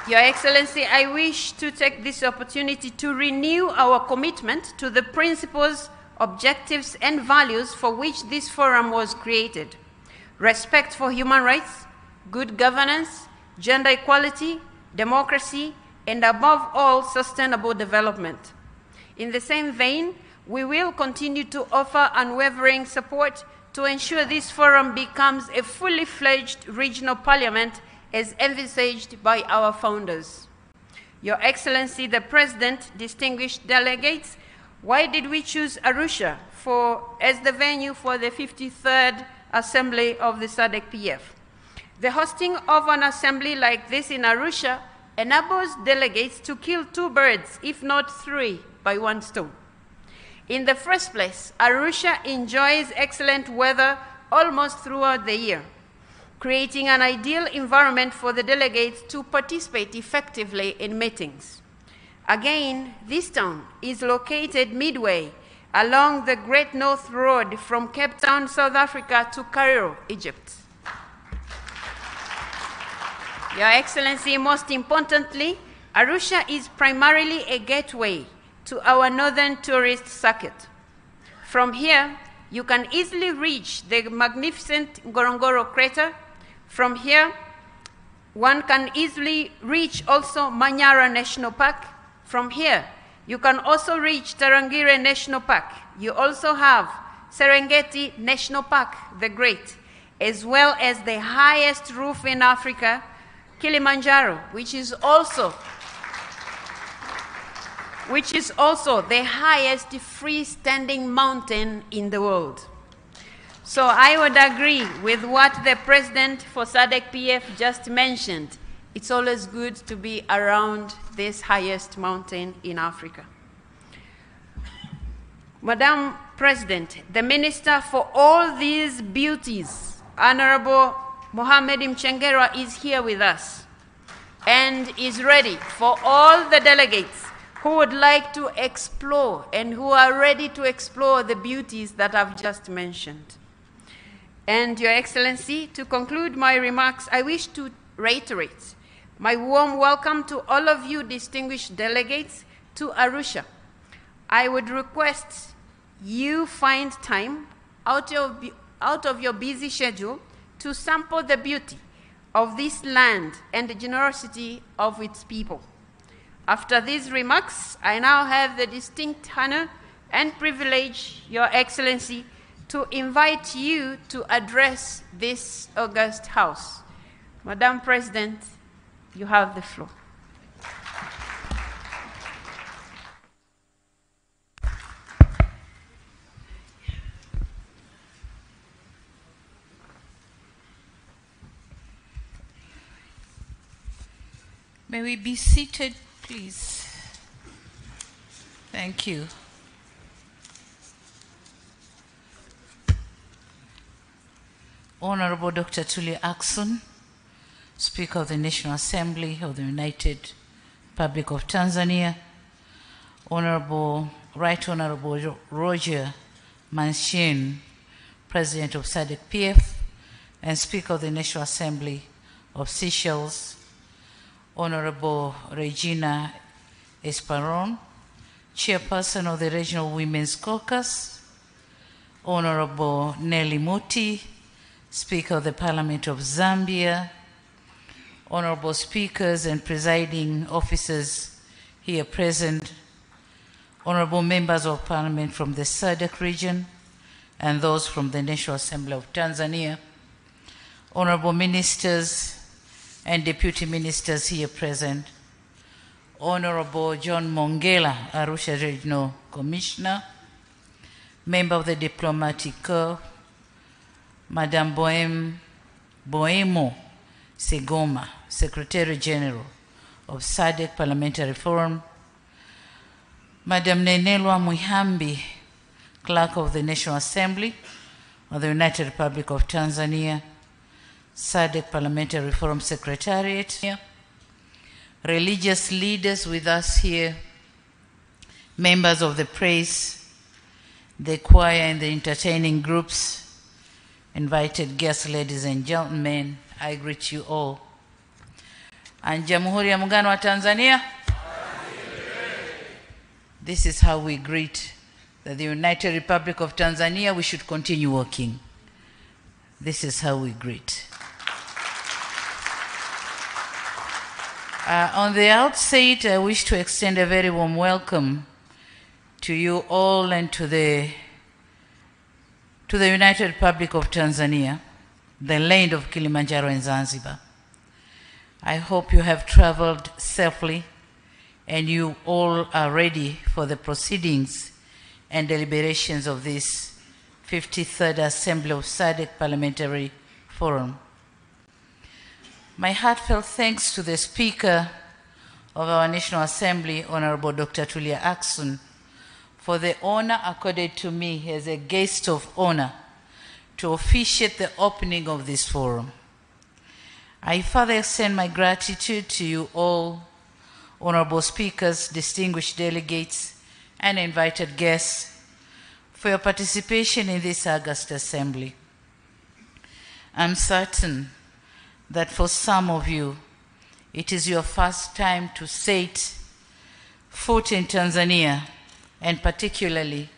Your Excellency, I wish to take this opportunity to renew our commitment to the principles, objectives, and values for which this forum was created: respect for human rights, good governance, gender equality, democracy, and above all, sustainable development. In the same vein, we will continue to offer unwavering support to ensure this forum becomes a fully fledged regional parliament as envisaged by our founders. Your Excellency, the President, distinguished delegates, why did we choose Arusha as the venue for the 53rd Assembly of the SADC-PF? The hosting of an assembly like this in Arusha enables delegates to kill 2 birds, if not 3, by 1 stone. In the first place, Arusha enjoys excellent weather almost throughout the year, creating an ideal environment for the delegates to participate effectively in meetings. Again, this town is located midway along the Great North Road from Cape Town, South Africa to Cairo, Egypt. Your Excellency, most importantly, Arusha is primarily a gateway to our northern tourist circuit. From here, you can easily reach the magnificent Ngorongoro crater. From here, one can easily reach also Manyara National Park. From here, you can also reach Tarangire National Park. You also have Serengeti National Park, the Great, as well as the highest roof in Africa, Kilimanjaro, which is also the highest freestanding mountain in the world. So I would agree with what the President for SADC PF just mentioned. It's always good to be around this highest mountain in Africa. Madam President, the Minister for all these beauties, Honorable Mohamed Mchengerwa, is here with us and is ready for all the delegates who would like to explore and who are ready to explore the beauties that I've just mentioned. And Your Excellency, to conclude my remarks, I wish to reiterate my warm welcome to all of you distinguished delegates to Arusha. I would request you find time out of your busy schedule to sample the beauty of this land and the generosity of its people. After these remarks, I now have the distinct honor and privilege, Your Excellency, to invite you to address this august house. Madam President, you have the floor. May we be seated, please? Thank you. Honorable Dr. Tulia Ackson, Speaker of the National Assembly of the United Republic of Tanzania, Right Honorable Roger Manchin, President of SADC PF and Speaker of the National Assembly of Seychelles, Honorable Regina Esparon, Chairperson of the Regional Women's Caucus, Honorable Nelly Muti, Speaker of the Parliament of Zambia, Honorable Speakers and Presiding Officers here present, Honorable Members of Parliament from the SADC region and those from the National Assembly of Tanzania, Honorable Ministers and Deputy Ministers here present, Honorable John Mongela, Arusha Regional Commissioner, Member of the Diplomatic Corps, Madam Boemo Segoma, Secretary General of SADC Parliamentary Forum, Madam Nenelwa Muhambi, Clerk of the National Assembly of the United Republic of Tanzania, SADC Parliamentary Forum Secretariat, religious leaders with us here, members of the press, the choir and the entertaining groups, invited guests, ladies and gentlemen, I greet you all. And Jamhuri ya Muungano wa Tanzania? This is how we greet the United Republic of Tanzania. We should continue working. This is how we greet. On the outset, I wish to extend a very warm welcome to you all and to the United Republic of Tanzania, the land of Kilimanjaro and Zanzibar. I hope you have traveled safely and you all are ready for the proceedings and deliberations of this 53rd Assembly of SADC Parliamentary Forum. My heartfelt thanks to the Speaker of our National Assembly, Honorable Dr. Tulia Ackson, for the honor accorded to me as a guest of honor to officiate the opening of this forum. I further extend my gratitude to you all, honorable speakers, distinguished delegates, and invited guests for your participation in this august assembly. I'm certain that for some of you, it is your first time to set foot in Tanzania, and particularly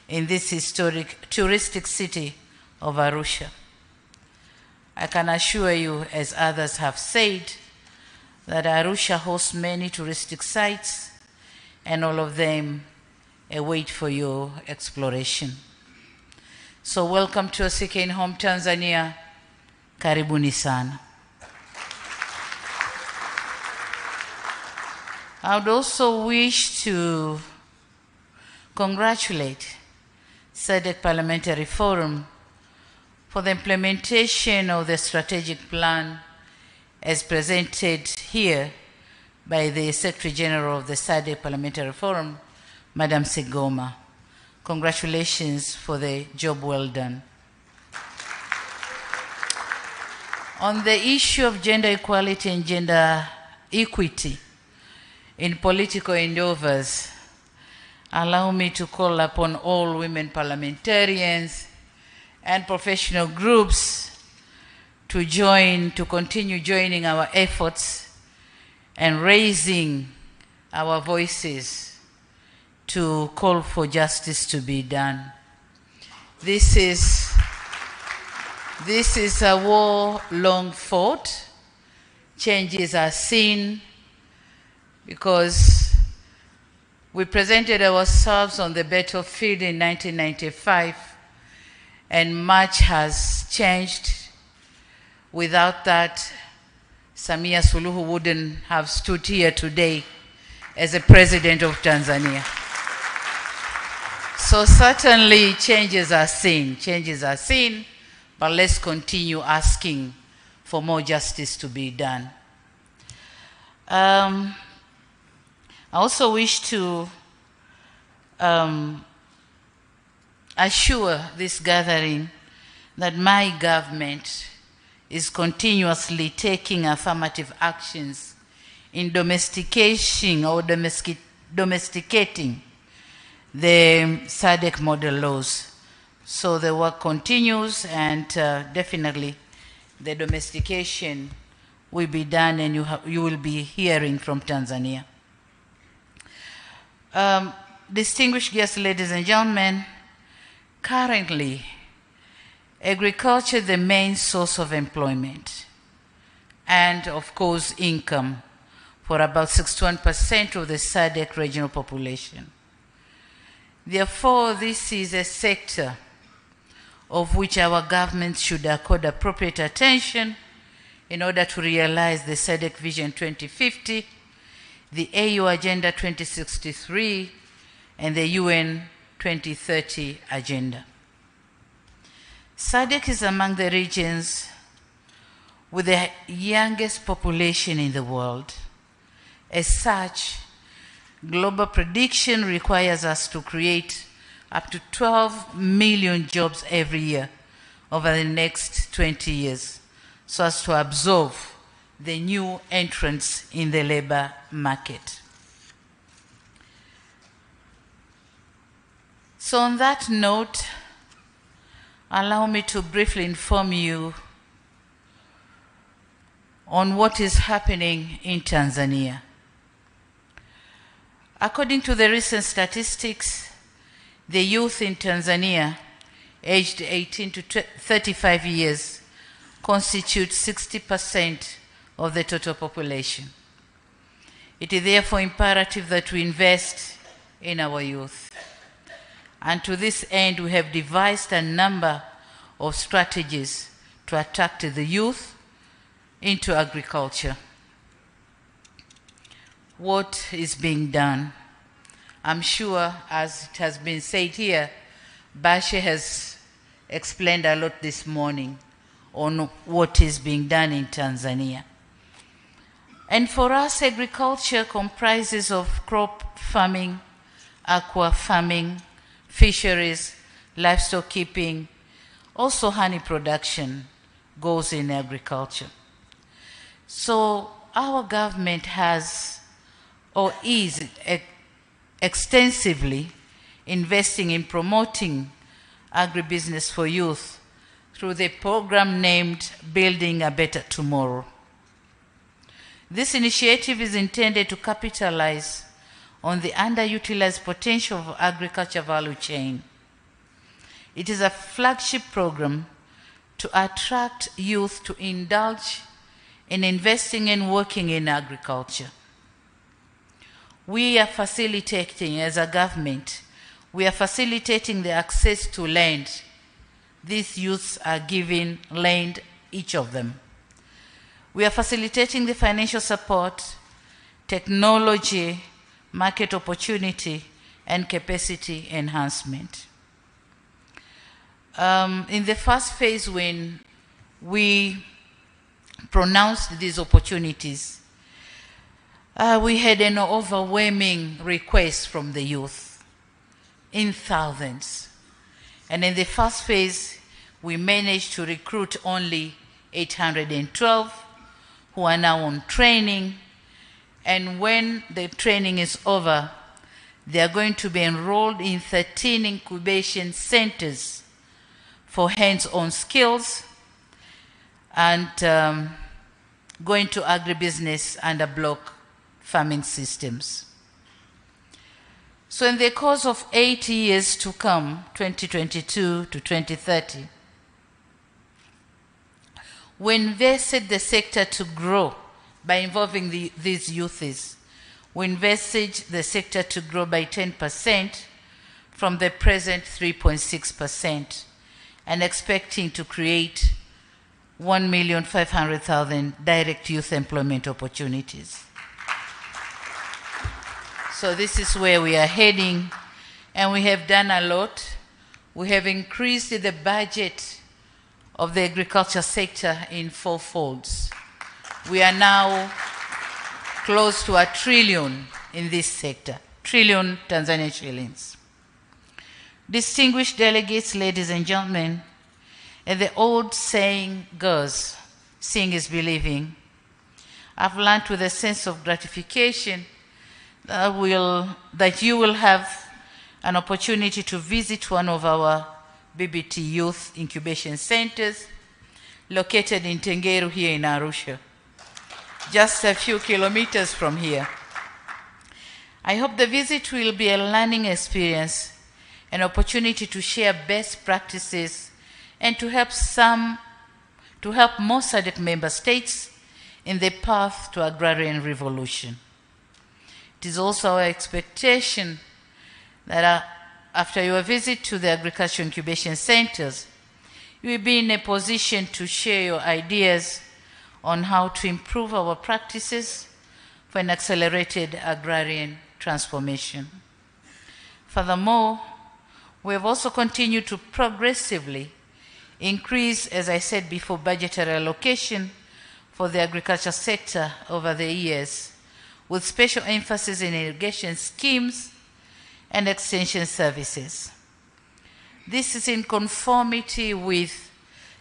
in this historic touristic city of Arusha. I can assure you, as others have said, that Arusha hosts many touristic sites, and all of them await for your exploration. So welcome to your second home, Tanzania. Karibuni sana. I would also wish to congratulate SADC Parliamentary Forum for the implementation of the strategic plan as presented here by the Secretary General of the SADC Parliamentary Forum, Madam Sigoma. Congratulations for the job well done. On the issue of gender equality and gender equity in political endeavors, allow me to call upon all women parliamentarians and professional groups to continue joining our efforts and raising our voices to call for justice to be done. This is a war long fought. Changes are seen because we presented ourselves on the battlefield in 1995, and much has changed. Without that, Samia Suluhu wouldn't have stood here today as a president of Tanzania. So certainly changes are seen, but let's continue asking for more justice to be done. I also wish to assure this gathering that my government is continuously taking affirmative actions in domesticating the SADC model laws. So the work continues, and definitely the domestication will be done, and you will be hearing from Tanzania. Distinguished guests, ladies and gentlemen, currently, agriculture is the main source of employment and, of course, income for about 61% of the SADC regional population. Therefore, this is a sector of which our government should accord appropriate attention in order to realize the SADC Vision 2050, the AU Agenda 2063, and the UN 2030 Agenda. SADC is among the regions with the youngest population in the world. As such, global prediction requires us to create up to 12 million jobs every year over the next 20 years, so as to absorb the new entrants in the labor market. So on that note, allow me to briefly inform you on what is happening in Tanzania. According to the recent statistics, the youth in Tanzania aged 18 to 35 years constitute 60% of the total population. It is therefore imperative that we invest in our youth. And to this end, we have devised a number of strategies to attract the youth into agriculture. What is being done? I'm sure, as it has been said here, Bashe has explained a lot this morning on what is being done in Tanzania. And for us, agriculture comprises of crop farming, aqua farming, fisheries, livestock keeping, also honey production goes in agriculture. So our government has or is extensively investing in promoting agribusiness for youth through the program named Building a Better Tomorrow. This initiative is intended to capitalize on the underutilized potential of agriculture value chain. It is a flagship program to attract youth to indulge in investing and working in agriculture. We are facilitating, as a government, we are facilitating the access to land. These youths are given land, each of them. We are facilitating the financial support, technology, market opportunity, and capacity enhancement. In the first phase, when we pronounced these opportunities, we had an overwhelming request from the youth in thousands. And in the first phase, we managed to recruit only 812 who are now on training. And when the training is over, they are going to be enrolled in 13 incubation centers for hands-on skills and going to agribusiness under block farming systems. So in the course of 8 years to come, 2022 to 2030, we invested the sector to grow by involving these youths. We invested the sector to grow by 10% from the present 3.6%, and expecting to create 1,500,000 direct youth employment opportunities. So this is where we are heading, and we have done a lot. We have increased the budget of the agriculture sector in 4 folds. We are now close to 1 trillion in this sector, trillion Tanzanian shillings. Distinguished delegates, ladies and gentlemen, and the old saying goes, seeing is believing. I've learned with a sense of gratification that you will have an opportunity to visit one of our BBT Youth Incubation Centers located in Tengeru here in Arusha, just a few kilometers from here. I hope the visit will be a learning experience, an opportunity to share best practices and to help more SADC member states in the path to agrarian revolution. It is also our expectation that after your visit to the agriculture incubation centers, you will be in a position to share your ideas on how to improve our practices for an accelerated agrarian transformation. Furthermore, we have also continued to progressively increase, as I said before, budgetary allocation for the agriculture sector over the years, with special emphasis in irrigation schemes and extension services. This is in conformity with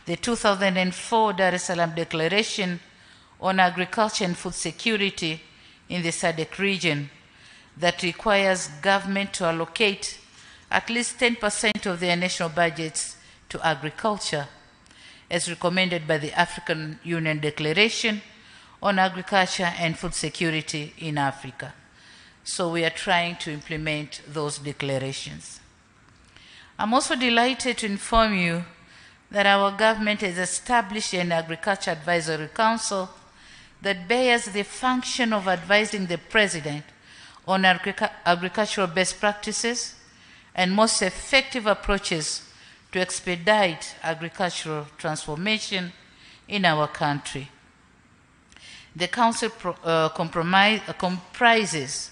the 2004 Dar es Salaam Declaration on Agriculture and Food Security in the SADC region that requires government to allocate at least 10% of their national budgets to agriculture, as recommended by the African Union Declaration on Agriculture and Food Security in Africa. So we are trying to implement those declarations. I'm also delighted to inform you that our government has established an Agriculture Advisory Council that bears the function of advising the President on agricultural best practices and most effective approaches to expedite agricultural transformation in our country. The Council comprises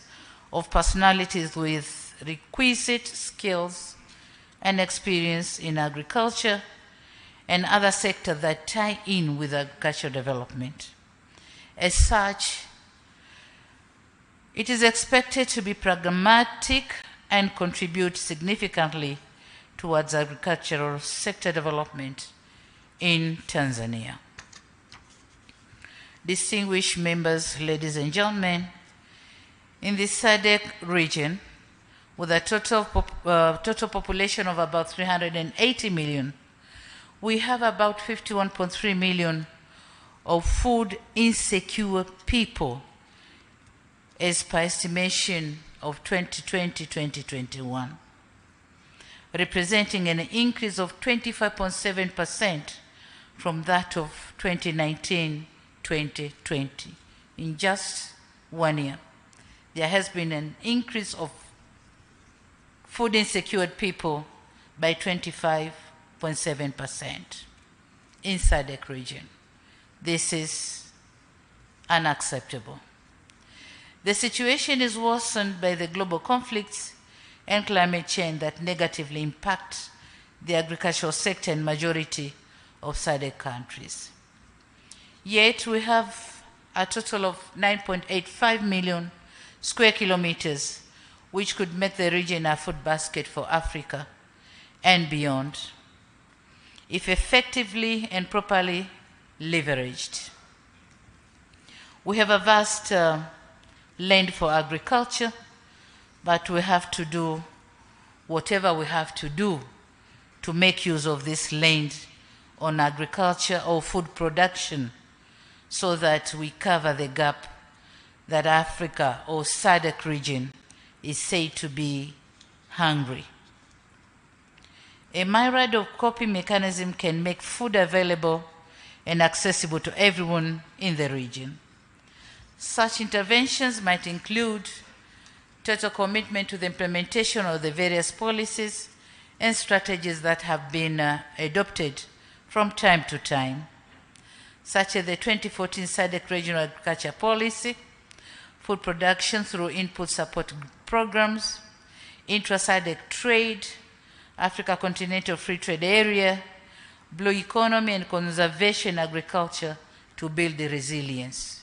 of personalities with requisite skills and experience in agriculture and other sectors that tie in with agricultural development. As such, it is expected to be pragmatic and contribute significantly towards agricultural sector development in Tanzania. Distinguished members, ladies and gentlemen, in the SADC region, with a total population of about 380 million, we have about 51.3 million of food insecure people as per estimation of 2020-2021, representing an increase of 25.7% from that of 2019-2020. In just 1 year, there has been an increase of food insecure people by 25.7% in SADC region. This is unacceptable. The situation is worsened by the global conflicts and climate change that negatively impact the agricultural sector in majority of SADC countries. Yet we have a total of 9.85 million square kilometers, which could make the region a food basket for Africa and beyond, if effectively and properly leveraged. We have a vast land for agriculture, but we have to do whatever we have to do to make use of this land on agriculture or food production so that we cover the gap that Africa or SADC region is said to be hungry. A myriad of coping mechanism can make food available and accessible to everyone in the region. Such interventions might include total commitment to the implementation of the various policies and strategies that have been adopted from time to time, such as the 2014 SADC Regional Agriculture Policy, food production through input support programs, intra-SADC trade, Africa Continental Free Trade Area, blue economy and conservation agriculture to build the resilience.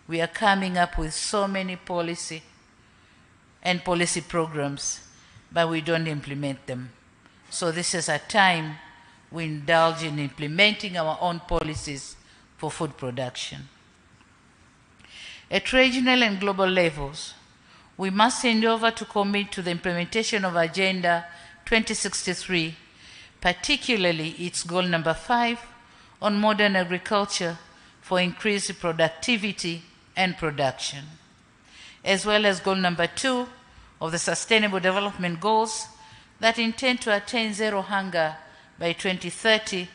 We are coming up with so many policy programs, but we don't implement them. So this is a time we indulge in implementing our own policies for food production. At regional and global levels, we must endeavor to commit to the implementation of Agenda 2063, particularly its goal number 5 on modern agriculture for increased productivity and production, as well as goal number 2 of the Sustainable Development Goals that intend to attain zero hunger by 2030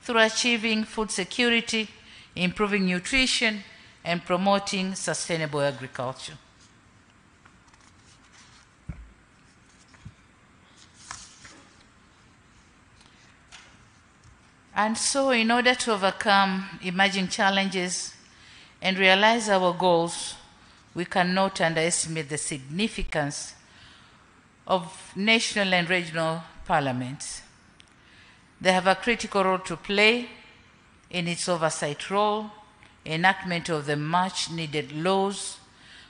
through achieving food security, improving nutrition, and promoting sustainable agriculture. And so, in order to overcome emerging challenges and realize our goals, we cannot underestimate the significance of national and regional parliaments. They have a critical role to play in its oversight role, enactment of the much needed laws,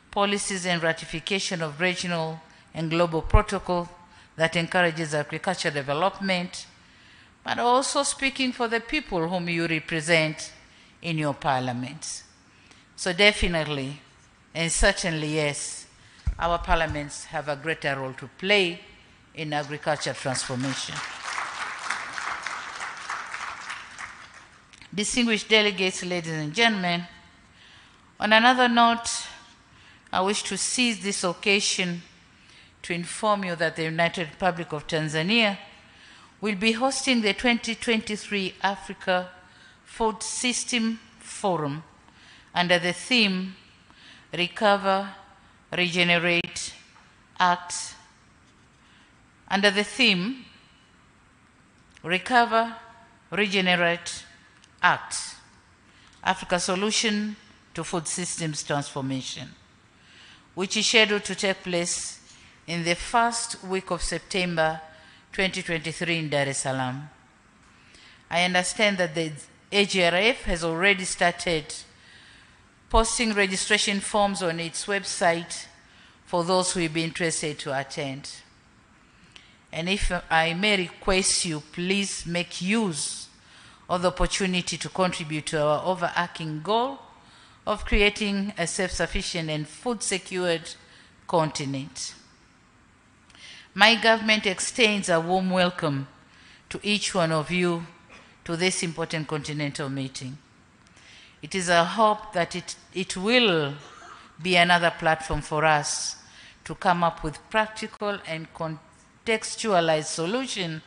policies, and ratification of regional and global protocol that encourages agricultural development, but also speaking for the people whom you represent in your parliaments. So definitely, and certainly yes, our parliaments have a greater role to play in agriculture transformation. Distinguished delegates, ladies and gentlemen, on another note, I wish to seize this occasion to inform you that the United Republic of Tanzania will be hosting the 2023 Africa Food System Forum under the theme Recover, Regenerate, Act. Under the theme Recover, Regenerate, Act, Africa Solution to Food Systems Transformation, which is scheduled to take place in the first week of September 2023 in Dar es Salaam. I understand that the AGRF has already started posting registration forms on its website for those who will be interested to attend. And if I may request you, please make use of the opportunity to contribute to our overarching goal of creating a self-sufficient and food-secured continent. My government extends a warm welcome to each one of you to this important continental meeting. It is our hope that it will be another platform for us to come up with practical and contextualized solutions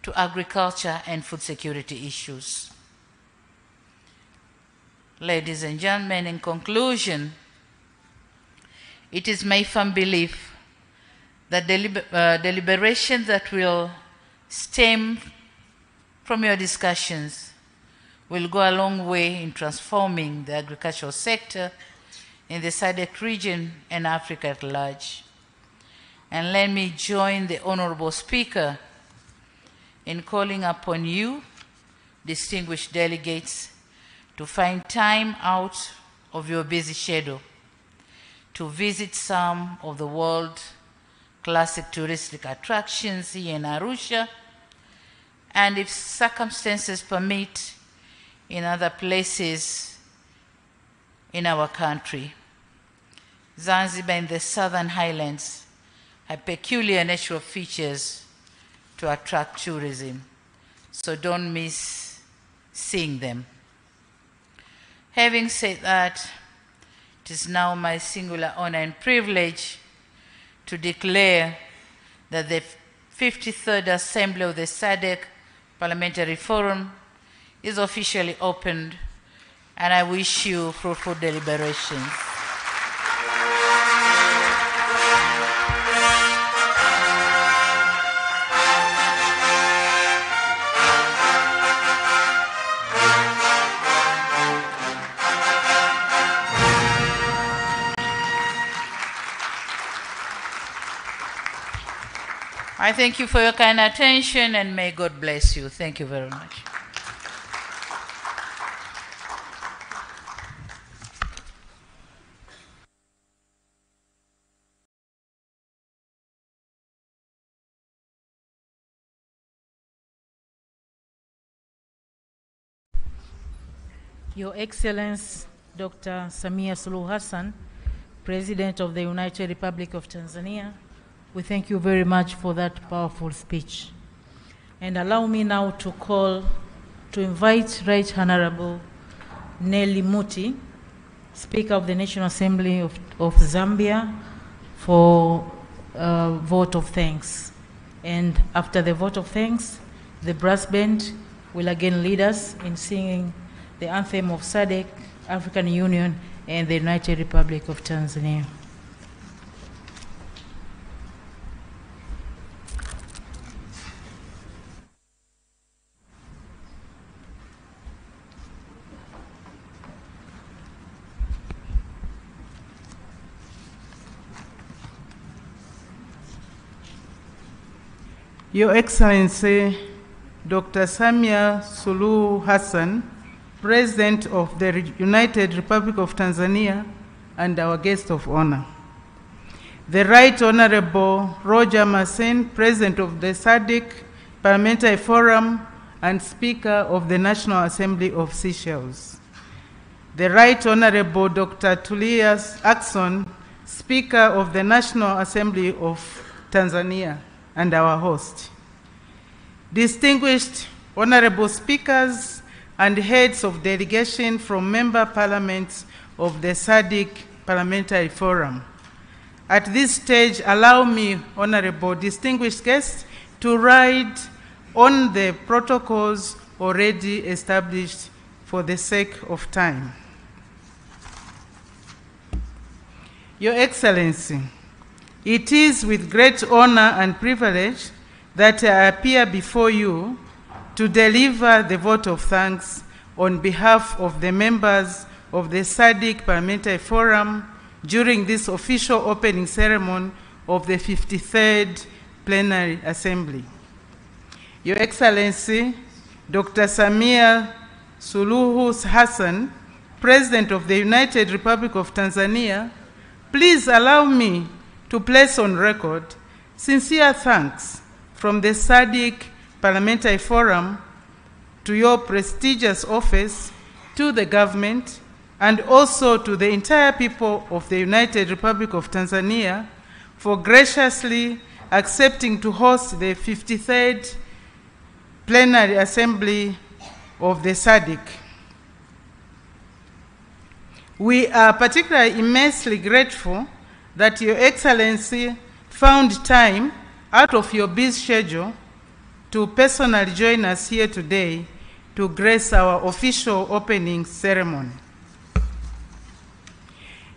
to agriculture and food security issues. Ladies and gentlemen, in conclusion, it is my firm belief that deliberations that will stem from your discussions will go a long way in transforming the agricultural sector in the SADC region and Africa at large. And let me join the Honorable Speaker in calling upon you, distinguished delegates, to find time out of your busy schedule to visit some of the world classic touristic attractions here in Arusha, and if circumstances permit, in other places in our country. Zanzibar and the Southern Highlands have peculiar natural features to attract tourism, so don't miss seeing them. Having said that, it is now my singular honor and privilege to declare that the 53rd Assembly of the SADC Parliamentary Forum is officially opened, and I wish you fruitful deliberations. I thank you for your kind attention, and may God bless you. Thank you very much. Your Excellency, Dr. Samia Suluhu Hassan, President of the United Republic of Tanzania, we thank you very much for that powerful speech. And allow me now to invite Right Honorable Nelly Muti, Speaker of the National Assembly of Zambia, for a vote of thanks. And after the vote of thanks, the brass band will again lead us in singing the anthem of SADC, African Union, and the United Republic of Tanzania. Your Excellency, Dr. Samia Suluhu Hassan, President of the United Republic of Tanzania, and our guest of honor. The Right Honorable Roger Masen, President of the SADC Parliamentary Forum and Speaker of the National Assembly of Seychelles. The Right Honorable Dr. Tulia Ackson, Speaker of the National Assembly of Tanzania, and our host. Distinguished honorable speakers and heads of delegation from member parliaments of the SADC Parliamentary Forum. At this stage, allow me, honorable distinguished guests, to ride on the protocols already established for the sake of time. Your Excellency, it is with great honor and privilege that I appear before you to deliver the vote of thanks on behalf of the members of the SADC Parliamentary Forum during this official opening ceremony of the 53rd Plenary Assembly. Your Excellency, Dr. Samia Suluhu Hassan, President of the United Republic of Tanzania, please allow me to place on record sincere thanks from the SADC Parliamentary Forum to your prestigious office, to the government, and also to the entire people of the United Republic of Tanzania for graciously accepting to host the 53rd Plenary Assembly of the SADC. We are particularly immensely grateful that Your Excellency found time out of your busy schedule to personally join us here today to grace our official opening ceremony.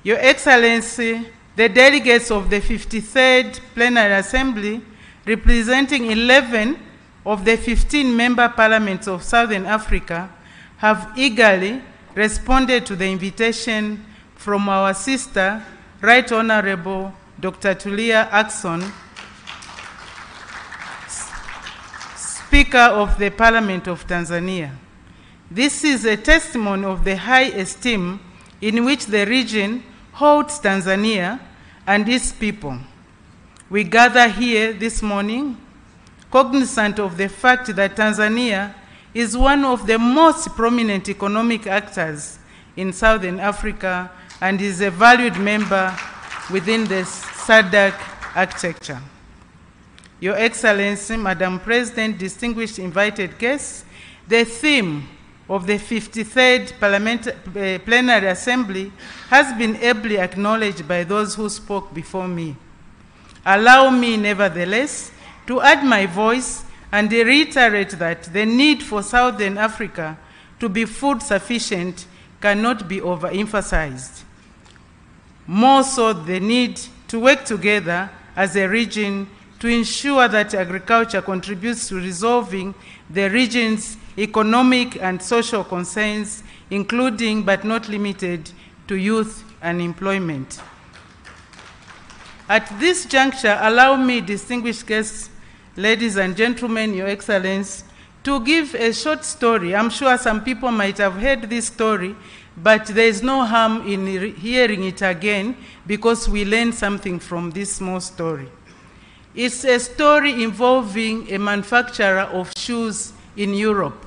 Your Excellency, the delegates of the 53rd Plenary Assembly, representing 11 of the 15 member parliaments of Southern Africa, have eagerly responded to the invitation from our sister, Right Honorable Dr. Tulia Ackson, Speaker of the Parliament of Tanzania. This is a testimony of the high esteem in which the region holds Tanzania and its people. We gather here this morning cognizant of the fact that Tanzania is one of the most prominent economic actors in Southern Africa and is a valued member within the SADC architecture. Your Excellency, Madam President, distinguished invited guests, the theme of the 53rd Plenary Assembly has been ably acknowledged by those who spoke before me. Allow me, nevertheless, to add my voice and reiterate that the need for Southern Africa to be food sufficient cannot be overemphasized. More so, the need to work together as a region to ensure that agriculture contributes to resolving the region's economic and social concerns, including but not limited to youth unemployment. At this juncture, allow me, distinguished guests, ladies and gentlemen, Your Excellency, to give a short story. I'm sure some people might have heard this story, but there is no harm in hearing it again because we learn something from this small story. It's a story involving a manufacturer of shoes in Europe.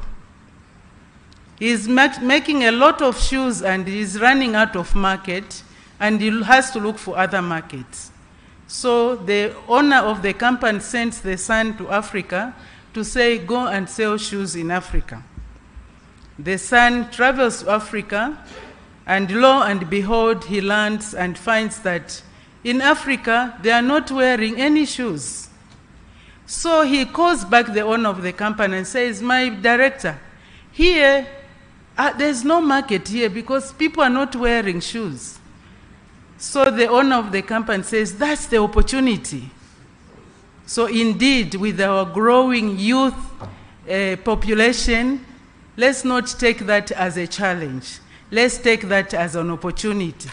He's making a lot of shoes and he's running out of market and he has to look for other markets. So the owner of the company sends the son to Africa to say, go and sell shoes in Africa. The son travels to Africa, and lo and behold, he lands and finds that in Africa, they are not wearing any shoes. So he calls back the owner of the company and says, my director, here, there's no market here because people are not wearing shoes. So the owner of the company says, that's the opportunity. So indeed, with our growing youth population, let's not take that as a challenge. Let's take that as an opportunity.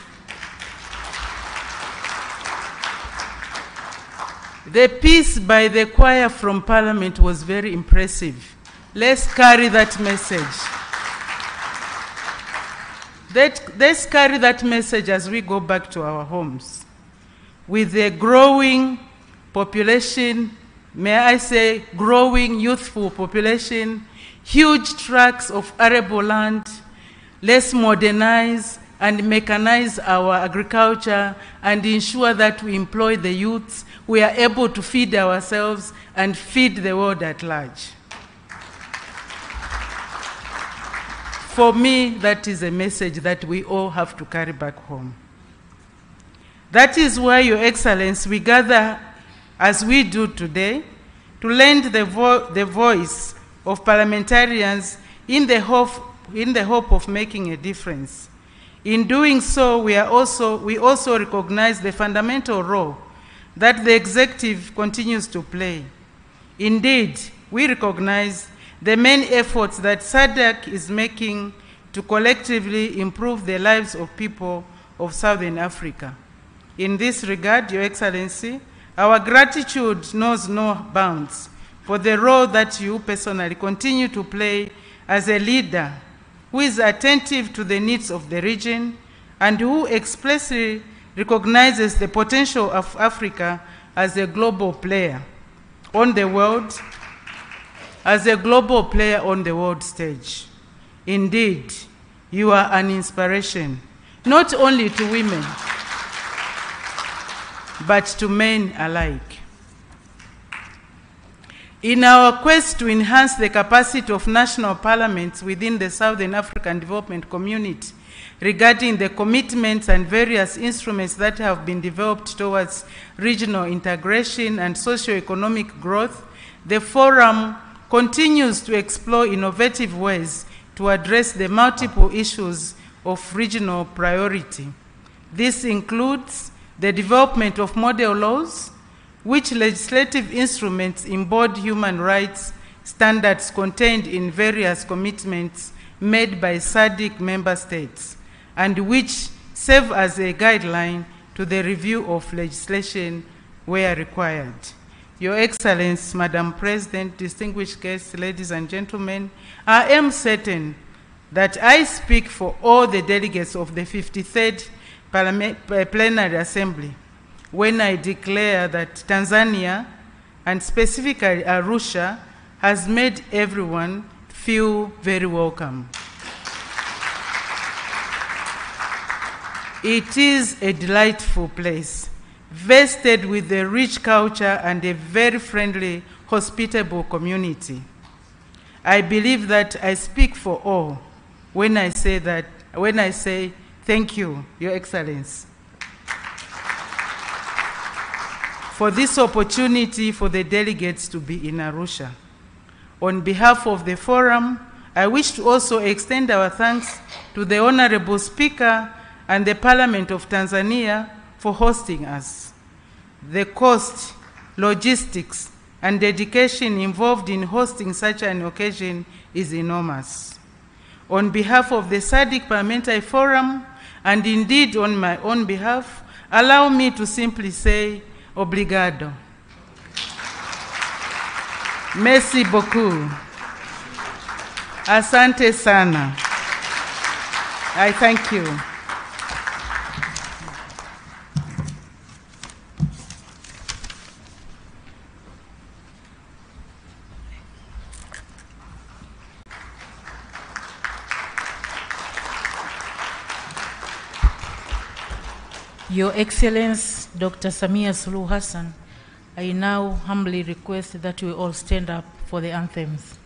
The piece by the choir from Parliament was very impressive. Let's carry that message. Let's carry that message as we go back to our homes. With a growing population, may I say growing youthful population, huge tracts of arable land, let's modernize and mechanize our agriculture and ensure that we employ the youths, we are able to feed ourselves and feed the world at large. For me, that is a message that we all have to carry back home. That is why, Your Excellency, we gather as we do today to lend the voice of parliamentarians in the hope of making a difference. In doing so, we also recognize the fundamental role that the executive continues to play. Indeed, we recognize the main efforts that SADC is making to collectively improve the lives of people of Southern Africa. In this regard, Your Excellency, our gratitude knows no bounds for the role that you personally continue to play as a leader who is attentive to the needs of the region and who explicitly recognizes the potential of Africa as a global player on the world stage. Indeed, you are an inspiration, not only to women, but to men alike. In our quest to enhance the capacity of national parliaments within the Southern African Development Community regarding the commitments and various instruments that have been developed towards regional integration and socio-economic growth, the Forum continues to explore innovative ways to address the multiple issues of regional priority. This includes the development of model laws, which legislative instruments embody human rights standards contained in various commitments made by SADC member states, and which serve as a guideline to the review of legislation where required. Your Excellency, Madam President, distinguished guests, ladies and gentlemen, I am certain that I speak for all the delegates of the 53rd Plenary Assembly when I declare that Tanzania, and specifically Arusha, has made everyone feel very welcome. It is a delightful place, vested with a rich culture and a very friendly, hospitable community. I believe that I speak for all when I say thank you, Your Excellency, for this opportunity for the delegates to be in Arusha. On behalf of the forum, I wish to also extend our thanks to the Honorable Speaker and the Parliament of Tanzania for hosting us. The cost, logistics, and dedication involved in hosting such an occasion is enormous. On behalf of the SADC Parliamentary Forum, and indeed on my own behalf, allow me to simply say, obrigado. Merci beaucoup. Asante sana. I thank you. Your Excellency, Dr. Samia Suluhu Hassan, I now humbly request that we all stand up for the anthems.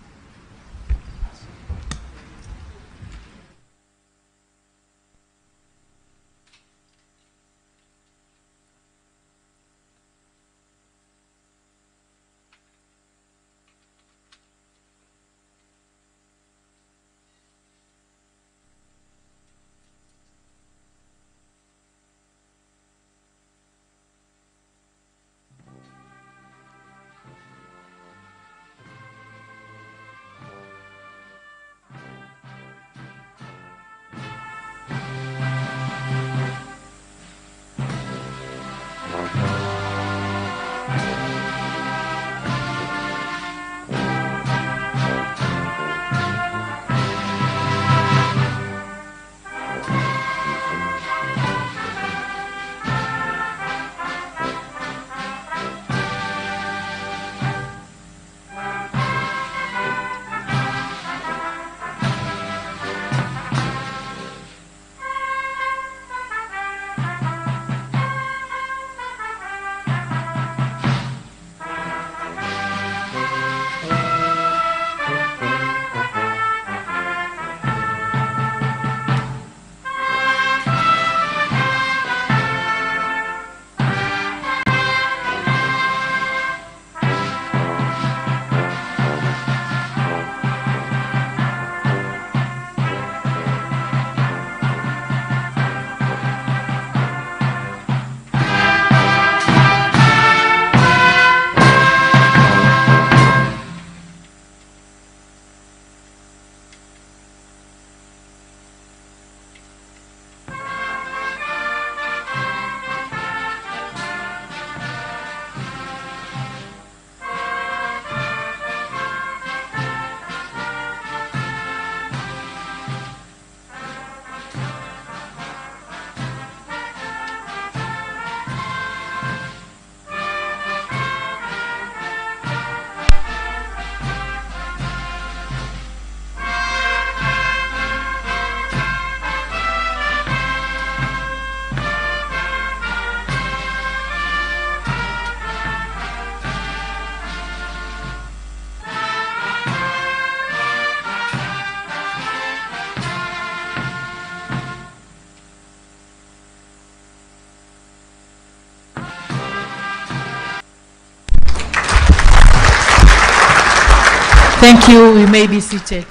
Thank you. We may be seated.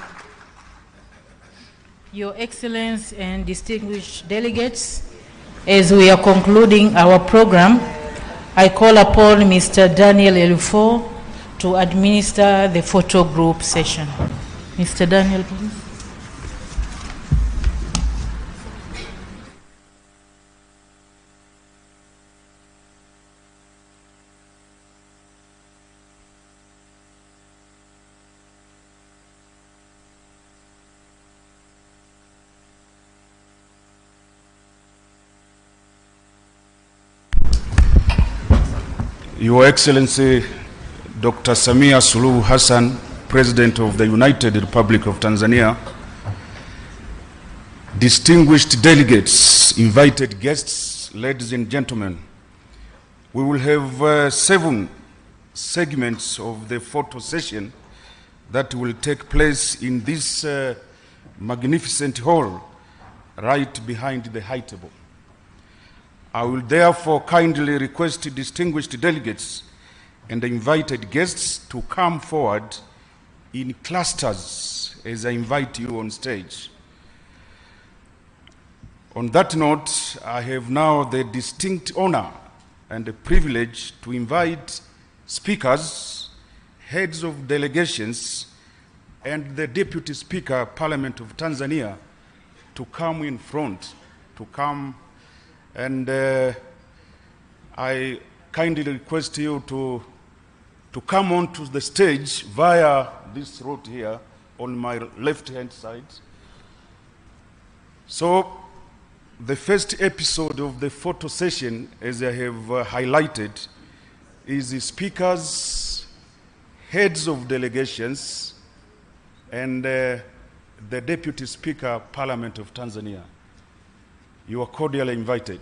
Your Excellency and distinguished delegates, as we are concluding our program, I call upon Mr. Daniel Elufo to administer the photo group session. Mr. Daniel, please. Your Excellency Dr. Samia Suluhu Hassan, President of the United Republic of Tanzania, distinguished delegates, invited guests, ladies and gentlemen, we will have 7 segments of the photo session that will take place in this magnificent hall right behind the high table. I will therefore kindly request distinguished delegates and invited guests to come forward in clusters as I invite you on stage. On that note, I have now the distinct honor and the privilege to invite speakers, heads of delegations, and the Deputy Speaker, Parliament of Tanzania, to come in front, and I kindly request you to come onto the stage via this route here on my left-hand side. So, the first episode of the photo session, as I have highlighted, is the speakers, heads of delegations, and the Deputy Speaker, Parliament of Tanzania. You are cordially invited.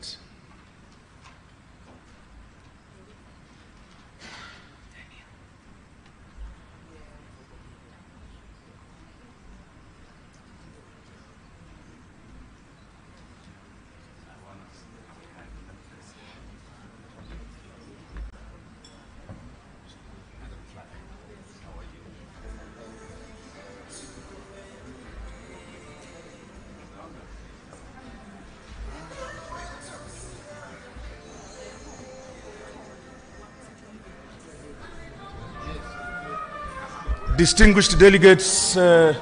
Distinguished delegates, to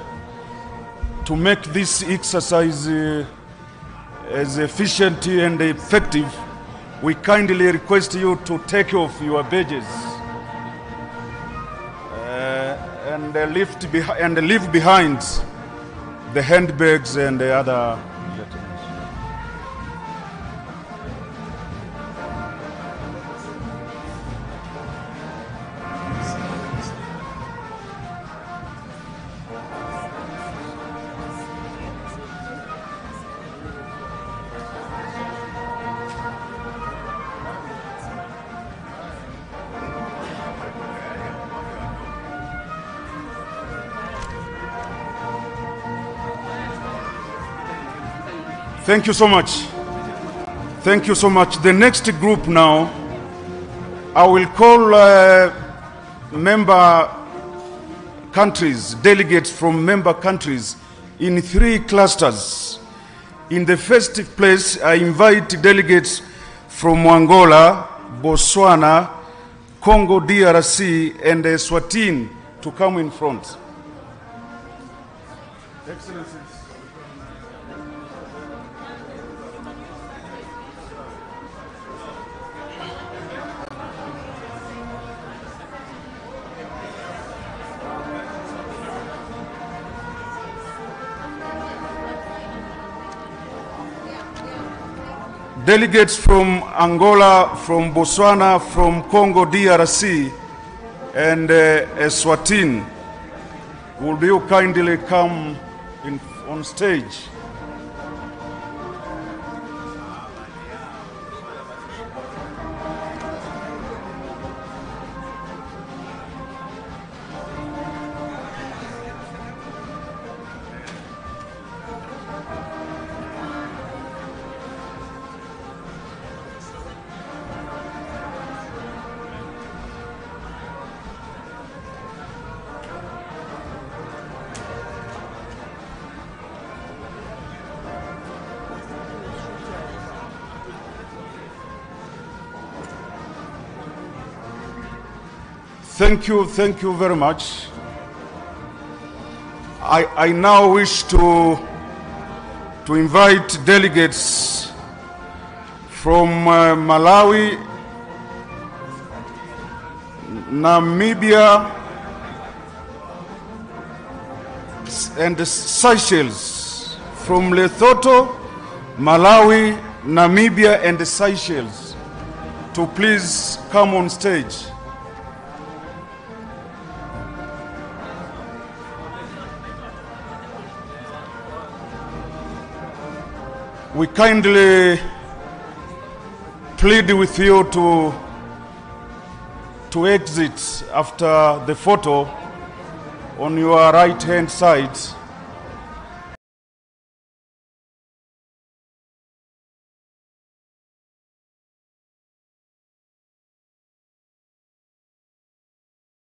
make this exercise as efficient and effective, we kindly request you to take off your badges and leave behind the handbags and the other. Thank you so much. Thank you so much. The next group now, I will call member countries, delegates from member countries in 3 clusters. In the first place, I invite delegates from Angola, Botswana, Congo DRC, and Eswatini to come in front. Excellencies. Delegates from Angola, from Botswana, from Congo DRC, and Eswatini, will you kindly come on stage? Thank you very much. I now wish to invite delegates from Malawi, Namibia, and Seychelles. From Lesotho, Malawi, Namibia, and Seychelles. to please come on stage. We kindly plead with you to exit after the photo on your right-hand side.